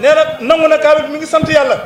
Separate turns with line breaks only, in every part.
nee na nangu na kaamil mi ngi sant yàlla.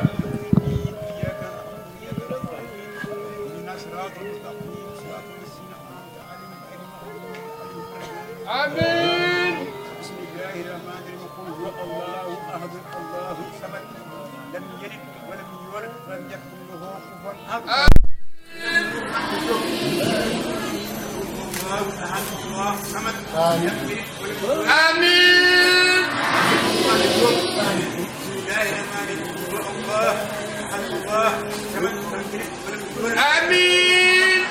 amiin.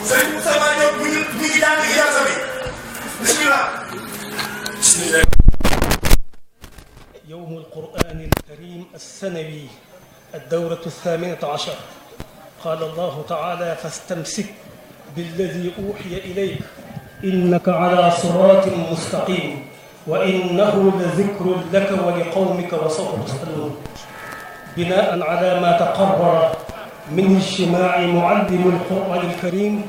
Sëriñ Moussa Diop mi ngi jàng ijaasa bi bismillah.
يوم القرآن الكريم السنوي الدورة 18 قال الله تعالى فاستمسك بالذي أوحي إليك إنك على صراط مستقيم وإنه لذكر لك ولقومك وسوف تسألون بناء على ما تقرر من اجتماع معلم القرآن الكريم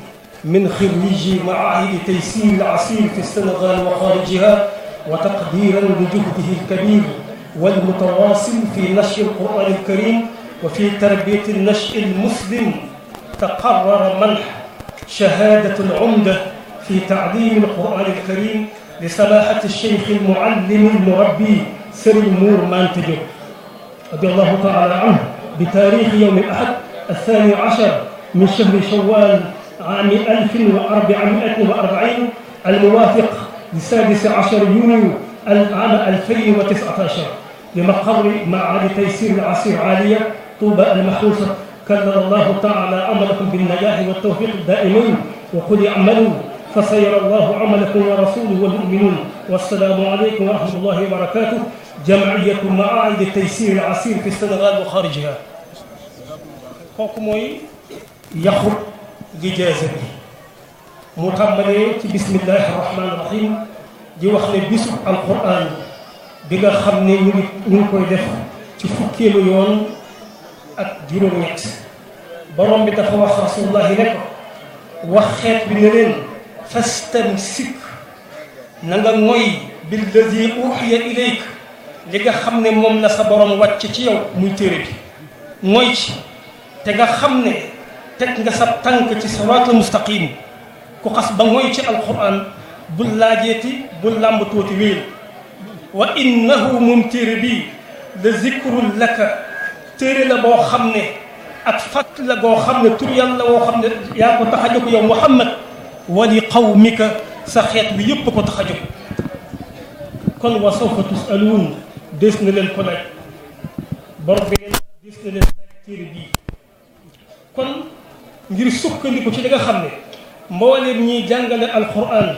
من خريجي معاهد تيسير العسير في السنغال وخارجها وتقديرا لجهده الكبير والمتواصل في نشر القرآن الكريم وفي تربية النشء المسلم تقرر منح شهادة العمدة في تعليم القرآن الكريم لسماحة الشيخ المعلم المربي سري مور مانتجو رضي الله تعالى عنه بتاريخ يوم الأحد 12 من شهر شوال عام 1440 الموافق ل16 يونيو العام 2019 بمقر معهد تيسير العسير عالية طوبى المحروسة كلل الله تعالى عملكم بالنجاح والتوفيق الدائمين وقل اعملوا فسيرى الله عملكم ورسوله والمؤمنون والسلام عليكم ورحمة الله وبركاته جمعية معاهد تيسير العسير في السنغال وخارجها kooku mooy yaxub lijaasa bi mu tàmbalee ci bismillahi rahmaani rahim di wax ne bisub alquran bi nga xam ne ñu ngi koy def ci fukkeelu yoon ak juróom-ñett borom bi dafa wax rasulullahi ne ko wax xeet bi ne leen fastamsik na nga mooy billadi uxiya ilayk li nga xam ne moom la sa borom wàcc ci yow muy téere bi mooy ci te nga xam ne teg nga sa tànk ci siraatul mustaqim ku xas ba mooy ci alquran bul laajeeti bul làmb tuuti wéyal wa innahu moom téere bii la zikrul laka téere la boo xam ne ak fàtt la boo xam ne tur yàlla woo xam ne yaa ko tax a jóg yow Muhammad wa li qawmika sa xeet bi yëpp ko tax a jóg kon wa sawfa tusaluun des na leen ko laaj borom bi ngeen des na leen laaj téere bii kon ngir sukkandiku ci li nga xam ne mbooleem ñiy jàngale alquran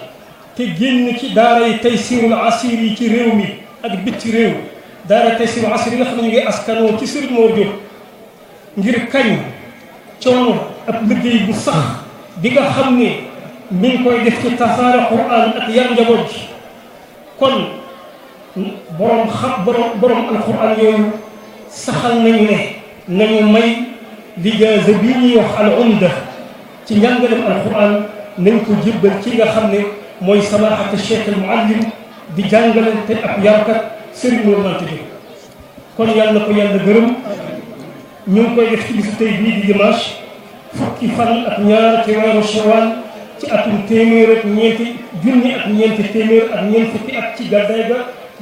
te génn ci daara yi taysirul asir yi ci réew mi ak bitti réew daara taysirul asir yi nga xam ne ñu ngi askanoo ci Serigne Mor Diop ngir kañ coono ab liggéey bu sax bi nga xam ne mi ngi koy def ci tasaare quran ak yar njaboot ji kon borom alquran yooyu saxal nañu ne nañu may lijaasa bii ñuy wax al umda ci njàngalem alquran nañ ko jébbal ci nga xam ne mooy samaahatu cheikh al muallim di jàngale te ab yarkat Serigne Mor Mantadiou kon yàlla na ko yàlla gërëm ñu ngi koy def ci bisu tey bii di dimanche fukki fan ak ñaar ci weeru Shawwal ci atum téeméer ak ñeenti junni ak ñeenti téeméer ak ñeent fukki at ci gàddaay ga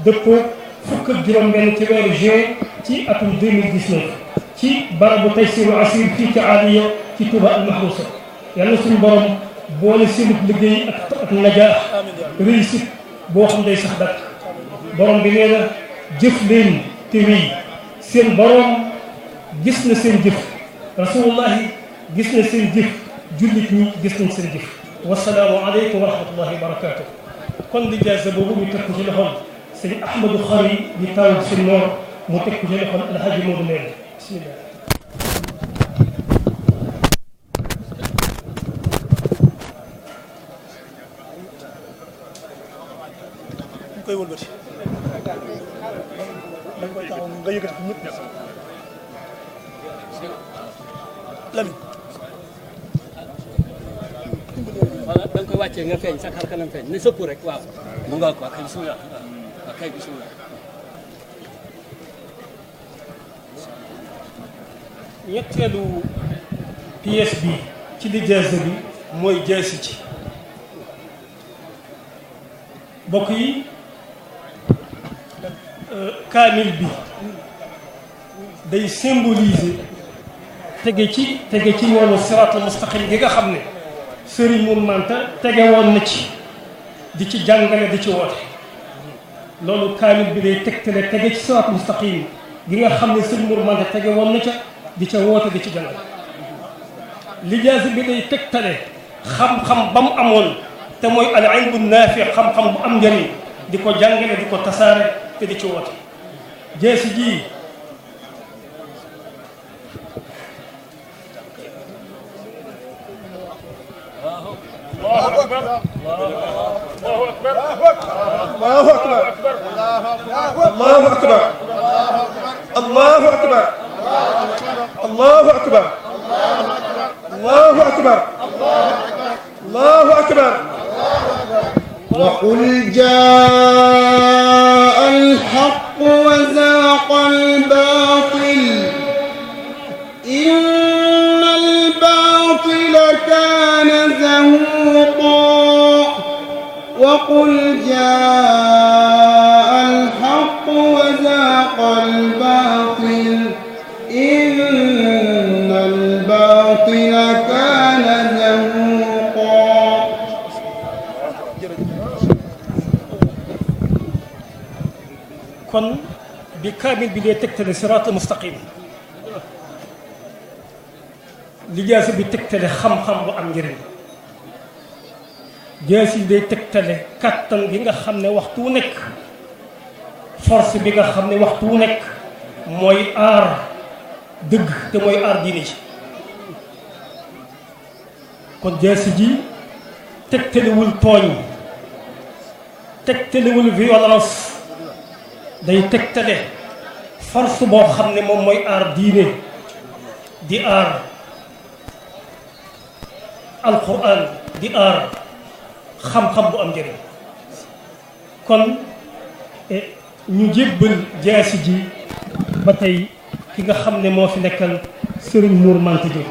dëppoo fukk ak juróom-benn ci weeru juin ci atum 2019 ci barabu Taysiru Asir fii ci Aliya ci Touba al Mahrousa yàlla suñu borom boole seenub liggéey ak najaax réussite boo xam day sax dakk borom bi nee na jëf leen te wéy seen borom gis na seen jëf rasulullahi gis na seen jëf jullit ñi gis nañ seen jëf wasalaamu aleykum wa rahmatullahi wa barakatuh kon lijaasa boobu ñu teg ko ci loxoom sëñ Ahmadou Khari di taw sëñ Noor mu teg ko ci loxoom Alhaji Modou Mène bismillah koy wëlbati dañ koy taxaw nga yëkkati ko ñëpp
Lamine
voilà da nga koy wàccee nga feeñ sa xar kanam feeñ ne sëpp rek waaw mu nga ko kay bismillah waaw kay bismillah
ñetteelu pièce bi ci lijaasa bi mooy jaasi ci bokk yi kaamil bi day symboliser tege ci yoonu siraatul mustaqim gi nga xam ne Sëriñ Mour Manta tege woon na ci di ci jàngale di ci woote loolu kaamil bi day tegtale tege ci siraatul mustaqim gi nga xam ne Sëriñ Mour Manta tege woon na ca di ca woote di ci jàngale lijaasa bi day tegtale xam-xam ba mu amoon te mooy al ilmu naafi xam-xam bu am njëriñ di ko jàngale di ko tasaare te di ci woote jaasi ji
الله أكبر الله أكبر الله أكبر الله أكبر الله أكبر الله أكبر الله أكبر الله أكبر
وقل جاء الحق وزاق الباطل إن الباطل كان زهوقا وقل جاء الحق وزاق الباطل إن الباطل كان زهوقا
kon bi kaamil bi dee tegtale siraatal mustaqim lijaasa bi tegtale xam-xam bu am njëriñ jaasi bi day tegtale kàttan gi nga xam ne waxtu wu nekk force bi nga xam ne waxtu wu nekk mooy aar dëgg te mooy aar diine ji kon jaasi ji tegtalewul tooñ tegtalewul violence day tegtale force boo xam ne moom mooy aar diine di aar alquran di aar xam-xam bu am njëriñ kon ñu jébbal jaasi ji ba tey ki nga xam ne moo fi nekkal Sëriñ Mour Manta Diop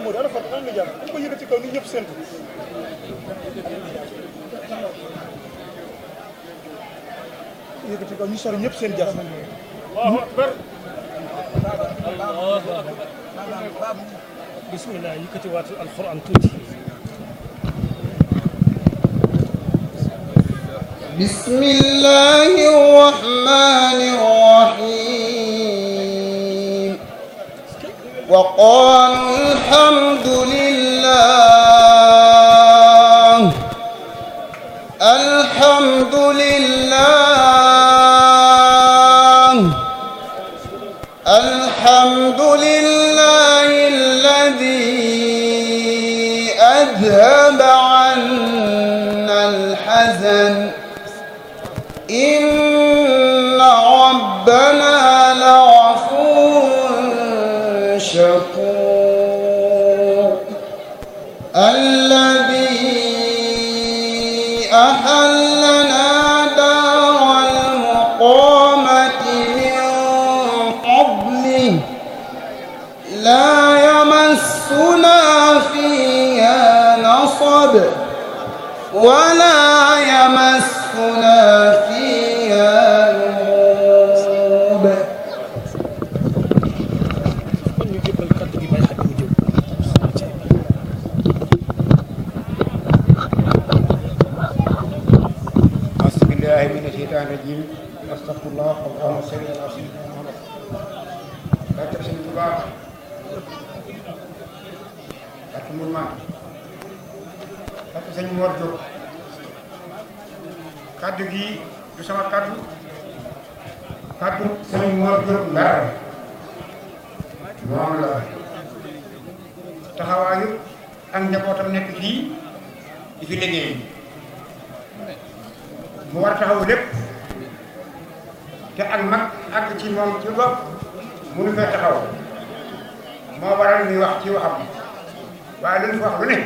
moo daal dafa am na jàmm dañ ko yëkkati kaw ni ñëpp séntu yëkkati kaw ñu sori ñëpp seen jàmm Allahu akbar
Allahu akbar
bismillah yëkkati waatul alquran tuuti
بسم الله الرحمن الرحيم وقالوا الحمد لله الحمد لله الحمد لله الذي أذهب عنا الحزن إن ربنا لغفور شكور الذي أحلنا دار المقامة من قبله لا يمسنا فيها نصب ولا يمسنا فيها لغوب
kon ñu jébbal kàddu gi bay xaj mu jóg
أعوذ بالله من الشيطان الرجيم أستغفر الله اللهم صل على سيدنا محمد barke sëñ Tuubaa barke mun maa barke sëñ Mor Diop kaddu gi du sama kaddu sëñ Mor Diop Ndar moom la taxawaayu ak njabootam nekk fii di fi liggéey mu war a taxaw lépp te ak mag àgg ci moom ci bopp mënu fee taxaw moo waral muy wax ci waxam waaye lu ñu fi wax lu ne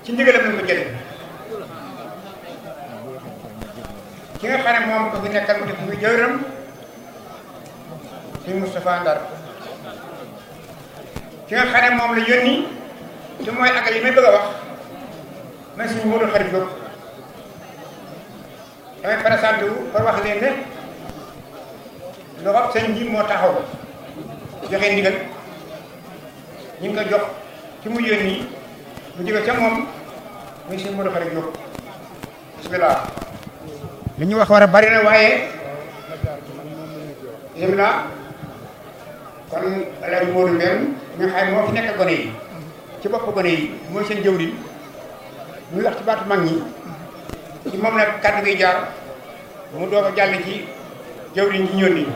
ci ndigalam lañ ko jëlee ki nga xam ne moom ko fi nekkal mu def muy jëwram sëñ Moustapha Ndar ki nga xam ne moom la yónni te mooy àggal yi may bëgg a wax man suñu Modou Xarit Diop damay présenté wu pour wax leen ne loxo sëñ bi moo taxaw joxe ndigal ñu ngi ko jox ci mu yónni mu jóge ca moom muy suñu Modou Xarit Diop bismillah li ñu wax war a bari na waaye bismillah kon Alaaji Modou Mbène nga xam moo fi nekk gone yi ci bopp gone yi mooy seen jëwriñ muy wax ci baatu mag ñi ci moom nag kàddu gi jaar mu doog a jàll ci jëwriñ ji ñëw nii.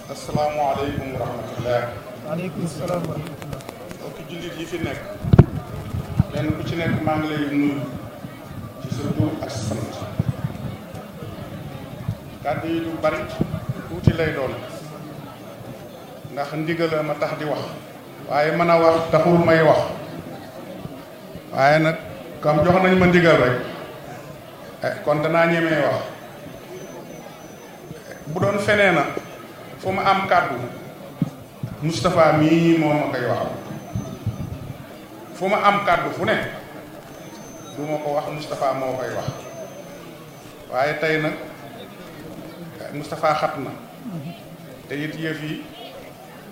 asalaamaaleykum wa rahmatulah.
waaleykum salaam wa rahmatulah.
mbokki jullit yi fi nekk benn ku ci nekk maa ngi lay nuyu ci sa tur ak sant kàddu yi du bari tuuti lay doon ndax ndigal ma tax di wax waaye mën a wax taxul may wax waaye nag comme jox nañ ma ndigal rek kon danaa ñemee wax bu doon fenee na fu ma am kàddu Moustapha mii moo ma koy waxal fu ma am kàddu fu ne du ma ko wax Moustapha moo koy wax waaye tey nag Moustapha xat na te it yëf yi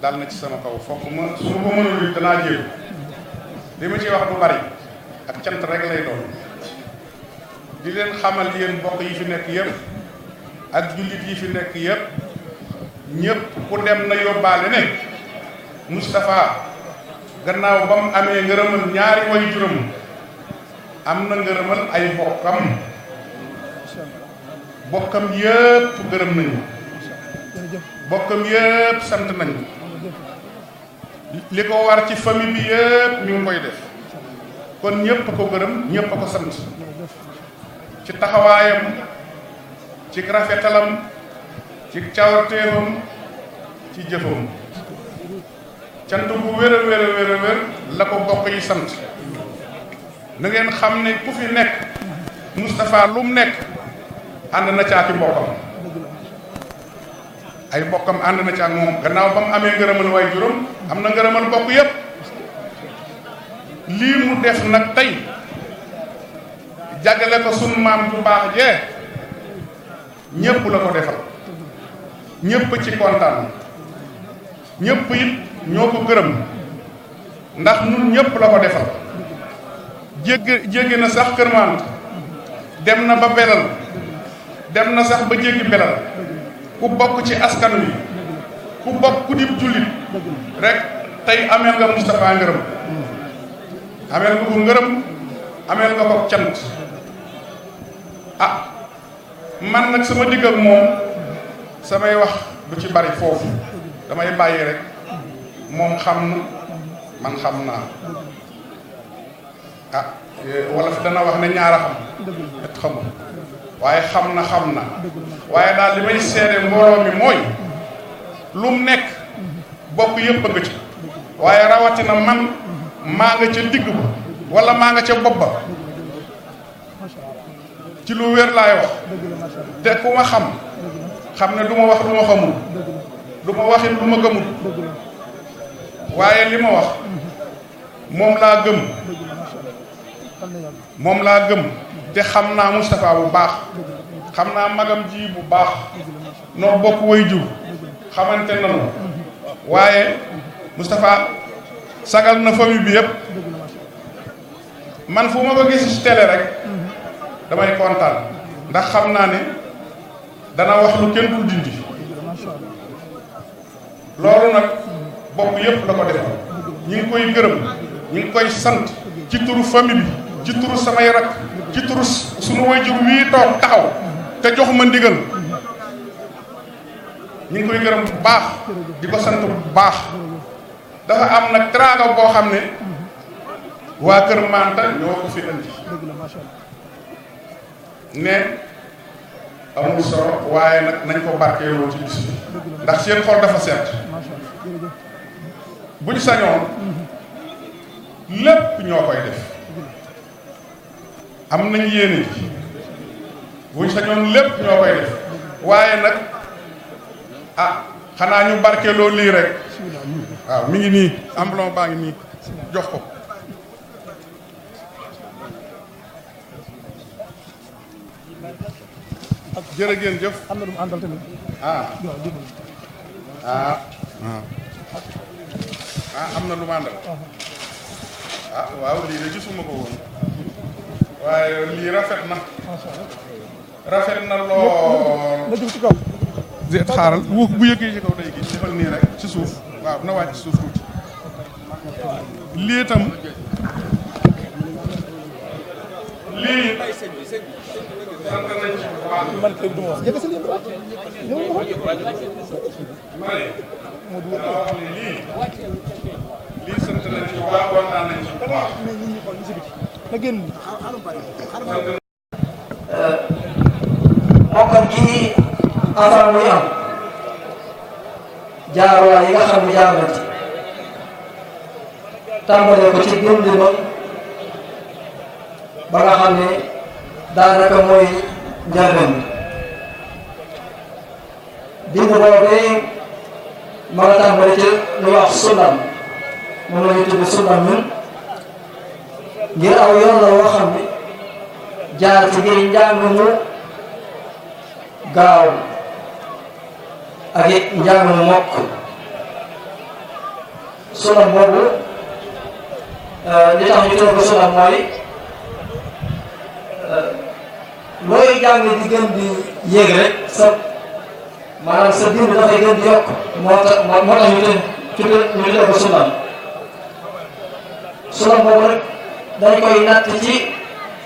dal na ci sama kaw fokk ma su ma ko mënul it danaa jéem li ma ci wax du bari ak cant rek lay doon di leen xamal yéen bokk yi fi nekk yëpp ak jullit yi fi nekk yëpp ñëpp ku dem na yóbbaale ne Moustapha gannaaw ba mu amee ngërëmal ñaari way juróom am na ngërëmal ay bokkam yëpp gërëm nañu bokkam yëpp sant nañu li ko war ci famille bi yëpp ñu ngi koy def kon ñëpp ko gërëm ñëpp ko sant ci taxawaayam ci rafetalam ci cawarteefam ci jëfam cant bu wér a wér a wér a wér la ko bokk yi sant na ngeen xam ne ku fi nekk Moustapha lu mu nekk ànd na caaki mbokkam ay bokkam ànd na caak moom gannaaw ba mu amee ngërëmal way juróom am na ngërëmal bokk yépp lii mu def nag tey jàggale ko sunu maam bu baax jee ñépp la ko defal ñépp ci kontaan ñépp it ñoo ko gërëm ndax nun ñépp la ko defal jéggi na sax Kër Maam dem na ba belal dem na sax ba jéggi belal ku bokk ci askan wi ku bokk ku dib jullit rek tey ameel nga Moustapha ngërëm ameel nga ko ngërëm ameel nga ko cant ah man nag sama digg ak moom samay wax du ci bari foofu damay bàyyi rek moom xam na man xam naa ah wala fi dana wax ne ñaara xam et xamul waaye xam na waaye daal li may seede mbooloo mi mooy lu mu nekk bokk yëpp a nga ci waaye rawatina man maa nga ca digg ba wala maa nga ca bopp ba ci lu wér laay wax te ku ma xam ne du ma wax lu ma xamul du ma waxit lu ma gëmul waaye li ma wax moom laa gëm te xam naa Moustapha bu baax xam naa magam ji bu baax noo bokk way jur xamante nanu waaye Moustapha sagal na famille bi yëpp man fu ma ko gis ci télé rek damay kontaan ndax xam naa ne dana wax lu kenn dul dindi loolu nag bokk yépp la ko defal ñi ngi koy gërëm ñi ngi koy sant ci turu famille bi ci turu samay rak ci turu sunu wayjur wii toog taxaw te jox ma ndigal ñu ngi koy gërëm bu baax di ko sant bu baax dafa am nag teraanga boo xam ne waa Kër Manta ñoo ko fi indi ne amul solo waaye nag nañ ko barkeeloo ci bis bi ndax seen xol dafa set buñ sañoon lépp ñoo koy def am nañ yéene ji buñ sañoon lépp ñoo koy def waaye nag xanaa ñu barkeeloo lii rek waaw mi ngi nii emblon baa ngi nii jox ko jërë ngeen jëf.
am na lu mu àndal tamit.
am na lu mu àndal. waaw lii de gisuma ko woon waaye lii rafet na. rafet na lool.
na jóg ci kaw.
xaaral bu yëgee ci kaw day gis defal nii rek ci suuf waaw na wàcc ci suuf tuuti lii itam lii sant nañ ci bu baax.
man kay du ma wax jënd si lii ñëw ma
ma ne daa wax ne lii sant nañ ci bu baax kontaan nañ ci bu baax.
mais ñun ñu xool ñu si biti na génn.
bokkam ci affaire muy am jaarwaay yi nga xam ne jaar na ci tàmbalee ko ci bind ba ba nga xam ne daanaka mooy njëlbeen bind boobee ma nga tàmbale ci lu wax sunnam moom la ñuy tudd sunnam ñun ngir aw yoon la woo xam ne jaar ci biir njàng mu gaaw ak it njàng mu mokk sunnam boobu li tax ñu tudd ko sunnam mooy looy jàng di gën di yéeg rek sa maanaam sa bind dafay gën di yokk moo tax ñu tudd ko sunnam sunnam boobu rek dañ koy natt ci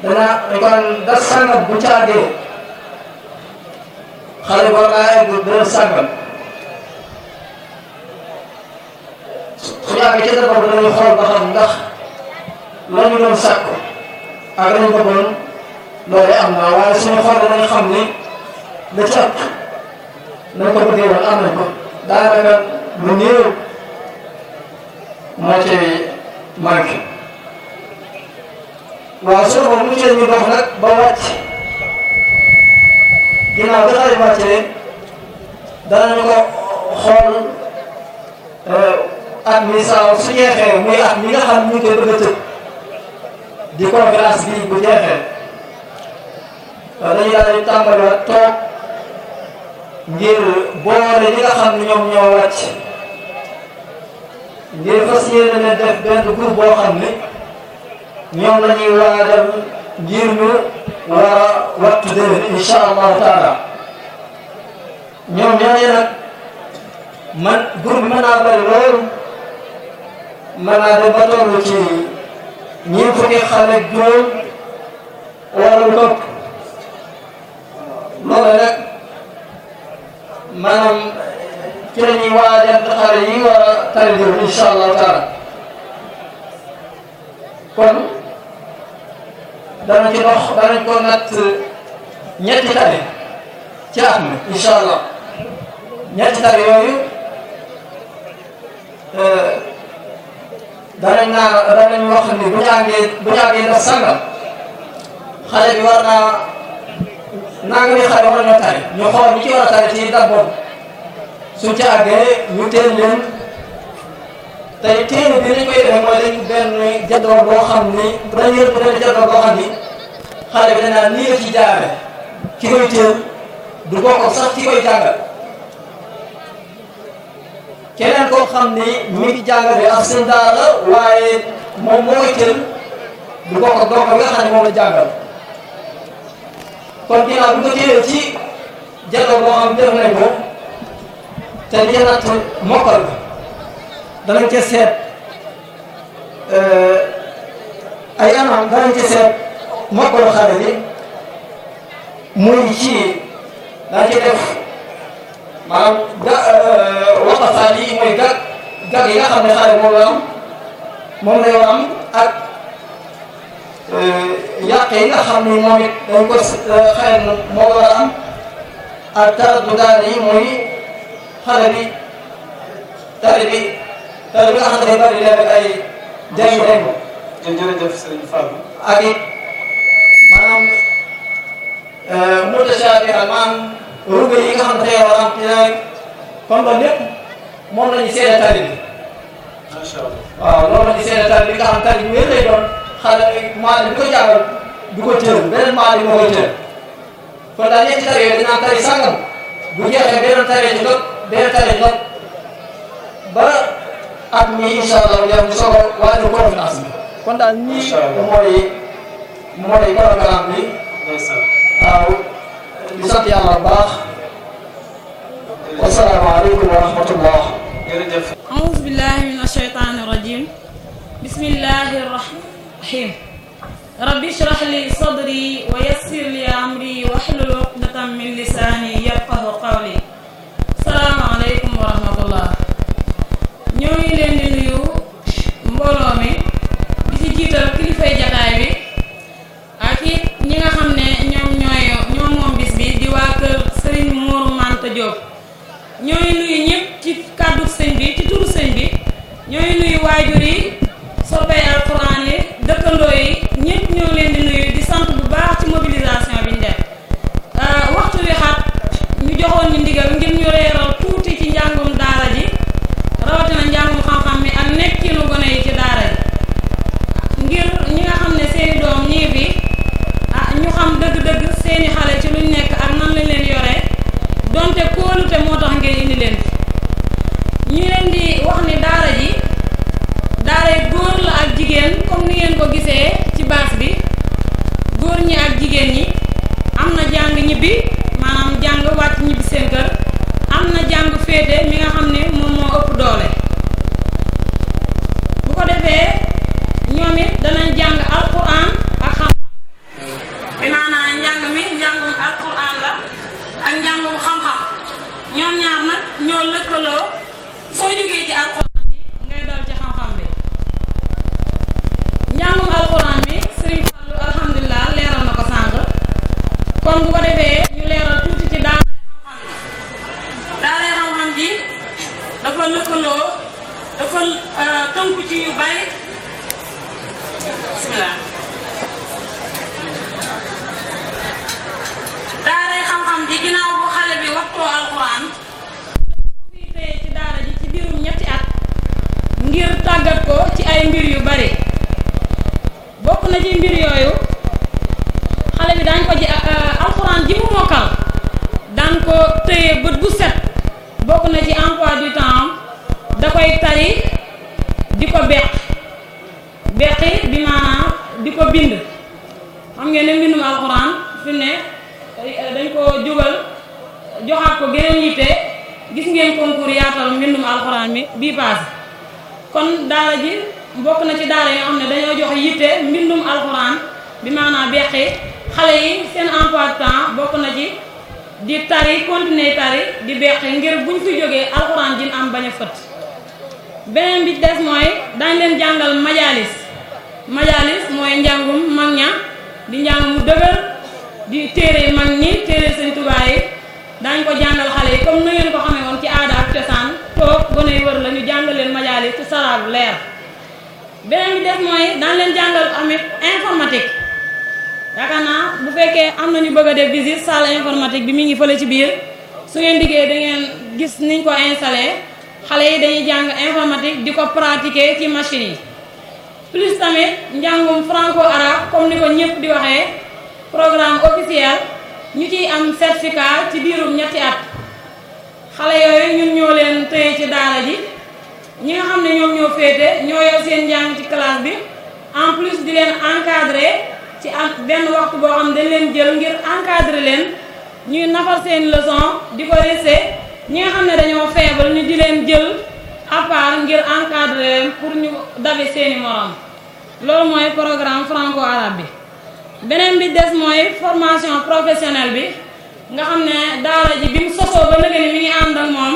dañ ko da sàngam bu caagee xale war naa egg dërëm sàngam su yàggee ci dara boobu dañuy xool ba xam ndax la ñu doon sàkku ak lañu bëggoon loolu am na waaye suñu xool danañ xam ni la ci ëpp nañ ko bëggee woon am nañ ko daanaka lu néew moo ci manqué waaw suñu moom mu ñu dox nag ba wàcc ginnaaw bi xale wàccee danañu ko xool at mi saa su jeexee muy at mi nga xam ñu ngi koy bëgg a tëj di conférence bi bu jeexee dañu daal di tàmbaliwaat toog ngir boole ñi nga xam ne ñoom ñoo wàcc ngir fas yéene leen def benn groupe boo xam ne ñoom la ñuy waajal ngir ñu war a wattu déwén incha allahu taala ñoom ñooñu nag man groupe bi mën naa bëri loolu mën naa dem ba toll ci ñeent fukki xale ak juróom wala lu topp loolu nag maanaam ci la ñuy waajal xale yi war a tari déwén incha allahu taala kon danañ ci dox danañ ko natt ñetti tari ci at mi incha allah ñetti tari yooyu danañ wax ni bu ñu àggee def sangam xale bi war naa nangami xale war nañoo tari ñu xool ñi ci war a tari ci date boobu suñ ci àggee ñu teel leen tey téere bi ni koy defee mooy dañ benn jaddoor boo xam ni dañu yëpp benn jaddoor boo xam ni xale bi danaa nii la ci jaare ki koy téel du bokk sax ki koy jàngal keneen koo xam ni mi ngi jàngale ak seen daara waaye moom moo koy téel du bokk ak donc nga xam ne moom la jàngal kon ginnaaw bi nga téelee ci jaddoor boo xam def nañ ko te li ñu natt mokkal bi danañ ca seet ay anam danañ ca seet mokkalu xale bi muy ci daa ci def maanaam waqafaat yi mooy gag yi nga xam ne xale moom la war am ak yàq yi nga xam ni moom it dañ ko xëy na moo war a am ak taraddu daal yi mooy xale bi tari bi nga xam ne day bari leen ay déng-déng jërëjëf sëriñ Fall ak it maanaam mutashaabiha maanaam ruga yi nga xam ne tey war a am ci kon loolu lépp moom la ñu seede tari bi macha Allah waaw loolu la ñu seede tari bi nga xam tari bi wér lay doon xale maanaam bi ko jàngal du ko teel beneen maanaam moo koy teel kon daal ñetti tari yooyu dinaa tari sàngam bu jeexee beneen tari ci lot beneen tari ci lot ba at mi incha allah yow ñu soog a waajal conférence bi kon daal nii mooy programme bi waaw di sant yàlla bu baax wasalaamaaleykum wa rahmatullah jërëjëf
aouzu billahi min ashaytani rajim bismillahi rahim rabbi shrah li sadri wa yassir li amri wahlul uqdatan min lisani yafqahu qawli salaamaaleykum wa rahmatullah ñoo ngi leen di nuyu mbooloo mi di ci jiital kilifay jataay bi ak it ñi nga xam ne ñoom moom bis bi di waa kër Serigne Mourou Manta Diop ñooy nuyu ñëpp ci kàddu sëñ bi ci turu sëñ bi ñooy nuyu waajur yi soppee alxuraan yi dëkkandoo yi ñëpp ñoo leen di nuyu di sant bu baax ci mobilisation bi ñu def waxtu wi xat ñu joxoon ñu ndigal ngir ñu leeral tuuti ci njàngum daara ji rawatina njàngum xam-xam mi ak nekkinu gone yi ci daara ji ngir ñi nga xam ne seeni doom ñii fi ñu xam dëgg-dëgg seeni xale ci luñ nekk ak nan lañ leen yore donte kóolute moo tax ngeen indi leen fi ñu leen di wax ni daara ji daara góor la ak jigéen comme ni ngeen ko gisee ci baas bi góor ñi ak jigéen ñi am na jàng ñibbi maanaam jàng wàcc ñibbi seen kër am na jàng féete mi nga xam ne moom moo ëpp doole bu ko defee ñoom it danañ jàng alquran ak xam bi maanaam njàng mi njàngum alquran la ak njàngum xam-xam ñoom ñaar nag ñoo lëkkaloo soo jógee ci alquran bi ngay dal ci xam-xam bi njàngum alquran mi Serigne Fallou alhamdulilah leeral na ko sànq kon bu ko defee ñu leeral tuuti ci daaray xam-xam ji dafa lëkkaloo dafa tënku ci yu bari bismillah daaray xam-xam ji ginnaaw bu xale bi waxtoo alquran fii teye ci daara ji ci biirum ñetti at ngir tàggat ko ci ay mbir yu bari bokk na ci mbir yooyu xale bi daañ ko ji alxuraan ji mu mokkal daan ko tëye bët bu set bokk na ci emploi du temps da koy tari di ko beqi bi maanaam di ko bind xam ngeen ne mbindum alxuraan fi ne dañ ko jógal joxaat ko geneen yitte gis ngeen concours yaatal mbindum alxuraan mi bii paase kon daara ji bokk na ci daara yoo xam ne dañoo jox yitte mbindum alxuraan bi maanaam beqi xale yi seen emploi du temps bokk na ci di tari continuer tari di beqi ngir buñ fi jógee alxuraan ji am bañ a fët beneen bi des mooy dañ leen jàngal majalis mooy njàngum mag ña di njàng mu dëgër di téere mag ñi téere Sëñ Tuubaa yi dañ ko jàngal xale yi comme na ngeen ko xamee woon ci aada ak cosaan toog gone yi wër la ñu jàngal leen majalis ci saraabu leer beneen bi des mooy dañ leen jàngal amit informatique yaakaar naa bu fekkee am na ñu bëgg a def visite salle informatique bi mi ngi fële ci biir su ngeen diggee da ngeen gis niñ ko installé xale yi dañuy jàng informatique di ko pratiquer ci machine yi plus tamit njàngum franco arabe comme ni ko ñëpp di waxee programme officiel ñu ciy am certificat ci biirum ñetti at xale yooyu ñun ñoo leen téye ci daara ji ñi nga xam ne ñoom ñoo féete ñoo yor seen njàng ci classe bi en plus di leen encadrer ci am benn waxtu boo xam dañ leen jël ngir encadrer leen ñuy nafar seen leçon di ko resté ñi nga xam ne dañoo feebar ñu di leen jël à part ngir encadrer leen pour ñu dabi seeni morom loolu mooy programme franco-arabe bi. beneen bi des mooy formation professionnelle bi nga xam ne daara ji bi mu sosoo ba nëgë ni mi ngi ànd ak moom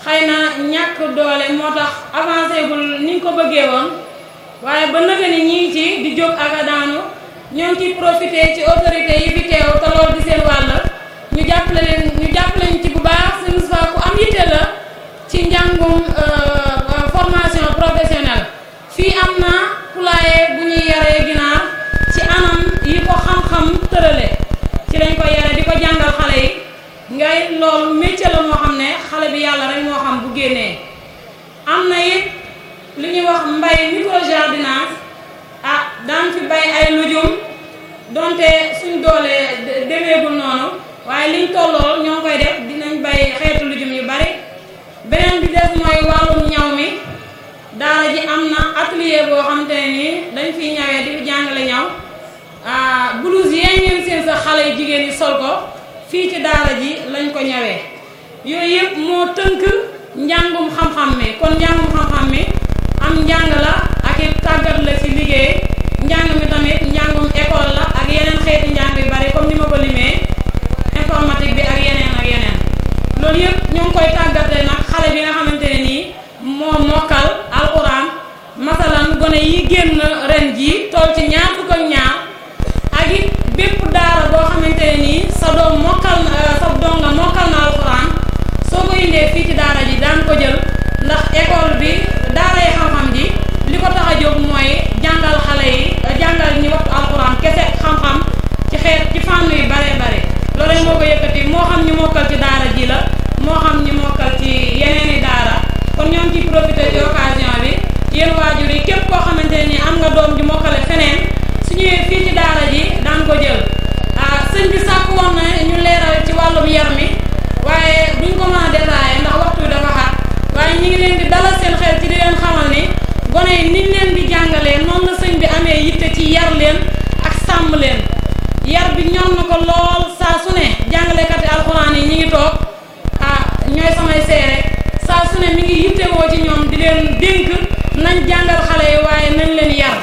xëy na ñàkk doole moo tax avancé gul ni ñu ko bëggee woon waaye ba nëgë ni ñi ngi ci di jóg ak a daanu ñoo ngi ciy profité ci autorité yi fi teew te loolu di seen wàll ñu jàppale ñu ci bu baax seen saa ku am yitte la ci njàngum formation professionnelle fii am na poulailler bu ñuy yaree ginaar ci anam yi ko xam-xam tërale ci lañ ko yare di ko jàngal xale yi ngay loolu métier la moo xam ne xale bi yàlla rek moo xam bu génnee am na it li ñuy wax mbay microjardinage daan fi bay ay lujum donte suñ doole demeegul noonu waaye liñ tollool ñoo koy def dinañ bay xeetu lujum yu bari beneen bi des mooy wàllum ñaw mi daara ji am na atelier boo xam te ne nii dañ fiy ñawee di fi jàngale ñaw blouse yee ngeen seen sa xale yu jigéen yi sol ko fii ci daara ji lañ ko ñawee yooyu yëpp moo tënk njàngum xam-xam mi kon njàngum xam-xam mi am njàng la ak it tàggat la ci liggéey njàng mi tamit njàngum école la ak yeneen xeeti njàng yu bari comme ni ma ko limee informatique bi ak yeneen loolu yëpp ñoo ngi koy tàggate nag xale bi nga xamante ne nii moo mokkal alxuraan masalan gone yi génn ren jii toll ci ñaar fukk ak ñaar ak it bépp daara boo xamante ne nii sa doom mokkal sa donga mokkal na alxuraan soo ko indee fii ci daara ji daan ko jël ndax école bi daara yi xam-xam ji li ko tax a jóg mooy jàngal xale yi jàngal ñi waxtu alxuraan kese xam-xam ci xeet ci fànn yu bare loolu rek moo ko yëkkati moo xam ñu mokkal ci daara ji la moo xam ñu mokkal ci yeneeni daara kon ñoo ngi ciy profité ci occasion bi yéen waajur yi képp koo xamante ne ni am nga doom ju mokkale feneen su ñëwee fii ci daara ji daan ko jël sëñ bi sàkk woon na ñu leeral ci wàllum yar mi waaye duñ ko mën a détaillé ndax waxtu bi dafa xat waaye ñi ngi leen di dalal seen xel ci di leen xamal ni gone yi niñ leen di jàngalee noonu la sëñ bi amee yitte ci yar leen ak sàmm leen yar bi ñor na ko lool saa su ne jàngalekati alxuraan yi ñi ngi toog ñooy samay seere saa su ne mi ngi yittewoo ci ñoom di leen dénk nañ jàngal xale yi waaye nañ leen yar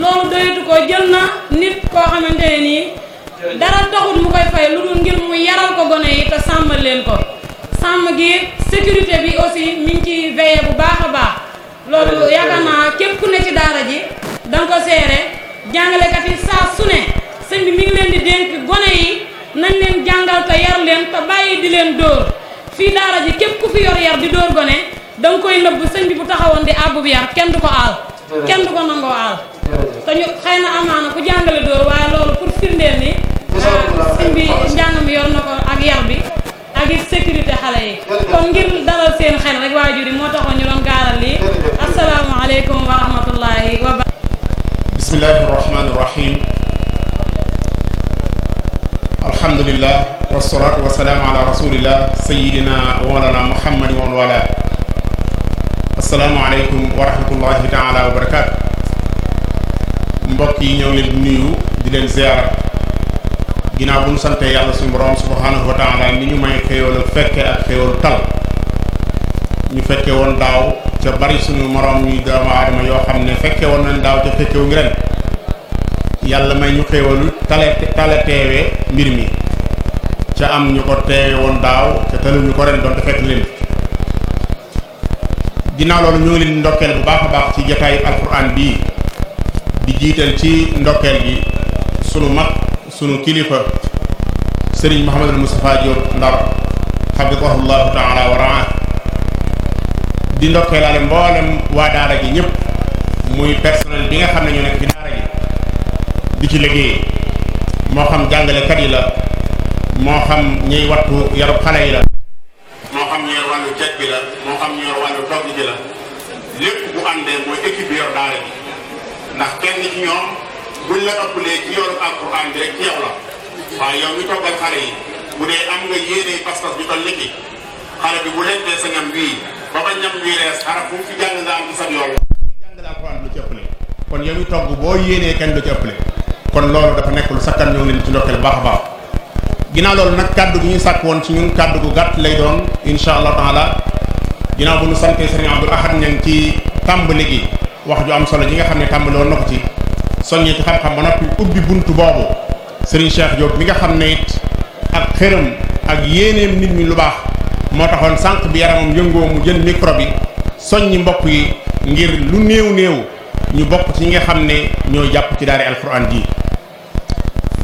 loolu doyatu ko jël na nit koo xamante ne nii dara taxut mu koy fay lu dul ngir mu yaral ko gone yi te sàmmal leen ko sàmm gi sécurité bi aussi mi ngi ciy veillé bu baax a baax loolu yaakaar naa képp ku ne ci daara ji danga ko seere jàngalekat yi saa su ne sëñ bi mi ngi leen di dénk gone yi nañ leen jàngal te yar leen te bàyyi di leen dóor fii daara ji képp ku fi yor yar di dóor gone danga koy nëbb sëñ bi bu taxawoon di àbbub yar kenn du ko aal kenn du ko nangoo aal te ñu xëy na amaana ku jàngale dóor waaye loolu pour firndeel ni sëñ bi njàng mi yor na ko ak yar bi ak it sécurité xale yi kon ngir dalal seen xel rek waajur yi moo taxoon ñu doon gaaral lii asalaamaaleykum wa rahmatullahi wa barakatuh.
bismillahi rahmani rahim alhamdulillah wasalaatu wasalaamu ala rasulillah sayidina wa mawlana muhammadin wa wala asalaamualeykum wa rahmatullahi taala wa barakaatu. mbokk yi ñoo leen di nuyu di leen ziara ginnaaw bu ñu sante yàlla suñu borom subhanahu wa taala ni ñu may xéewal fekke ak xéewal tal ñu fekke woon daaw ca bari suñu morom ñuy doomu aadama yoo xam ne fekke woon nañ daaw ca fekkewu ngi ren yàlla may ñu xéewalu tale teewee mbir mi ca am ñu ko teewe woon daaw ca taluñu ko ren doon te fekk leen ginnaaw loolu ñu ngi leen ndokkeel bu baax a baax ci jataayu alquran bii di jiital ci ndokkeel gi sunu mag sunu kilifa sëriñ Mouhamadul Moustapha Diop Ndar xafidahullahu taala wa raa di ndokkeelaale mboolem waa daara gi ñëpp muy personnel bi nga xam ne ñoo nekk ci daara gi di ci liggéey moo xam jàngalekat yi la moo xam ñuy wattu yarub xale yi la moo xam ñu yor wàllu cet bi la moo xam ñu yor wàllu togg ji la lépp bu àndee mooy équipe bi yor daara bi ndax kenn ci ñoom buñ la ëppalee ci yoru alquran bi rek ci yow la waaye yow mi toggal xale yi bu dee am nga yéene pas-pas bi toll niki xale bi bu lekkee sa ñam wii ba ba ñam wii rees xarab bu fi jàng nga am ci sa yool jàngale alquran lu ci ëppale kon yow mi togg boo yéenee kenn du ci ëppale kon loolu dafa nekk lu sakkan ñoo ngi leen ci ndokkeel baax a baax ginnaaw loolu nag kàddu gi ñu sàkk woon ci ñun kàddu gu gàtt lay doon insha allah taala ginnaaw bu ñu santee sëriñ Abdul Ahad Ñaŋ ci tàmbali gi wax ju am solo ji nga xam ne tàmbali woon na ko ci soññee ci xam-xam ba noppi ubbi buntu boobu sëriñ Cheikh Diop mi nga xam ne it ak xëram ak yéeneem nit ñi lu baax moo taxoon sànq bi yaramam yëngoo mu jël micro bi soññi mbokk yi ngir lu néew ñu bokk ci ñi nga xam ne ñoo jàpp ci daari alquran ji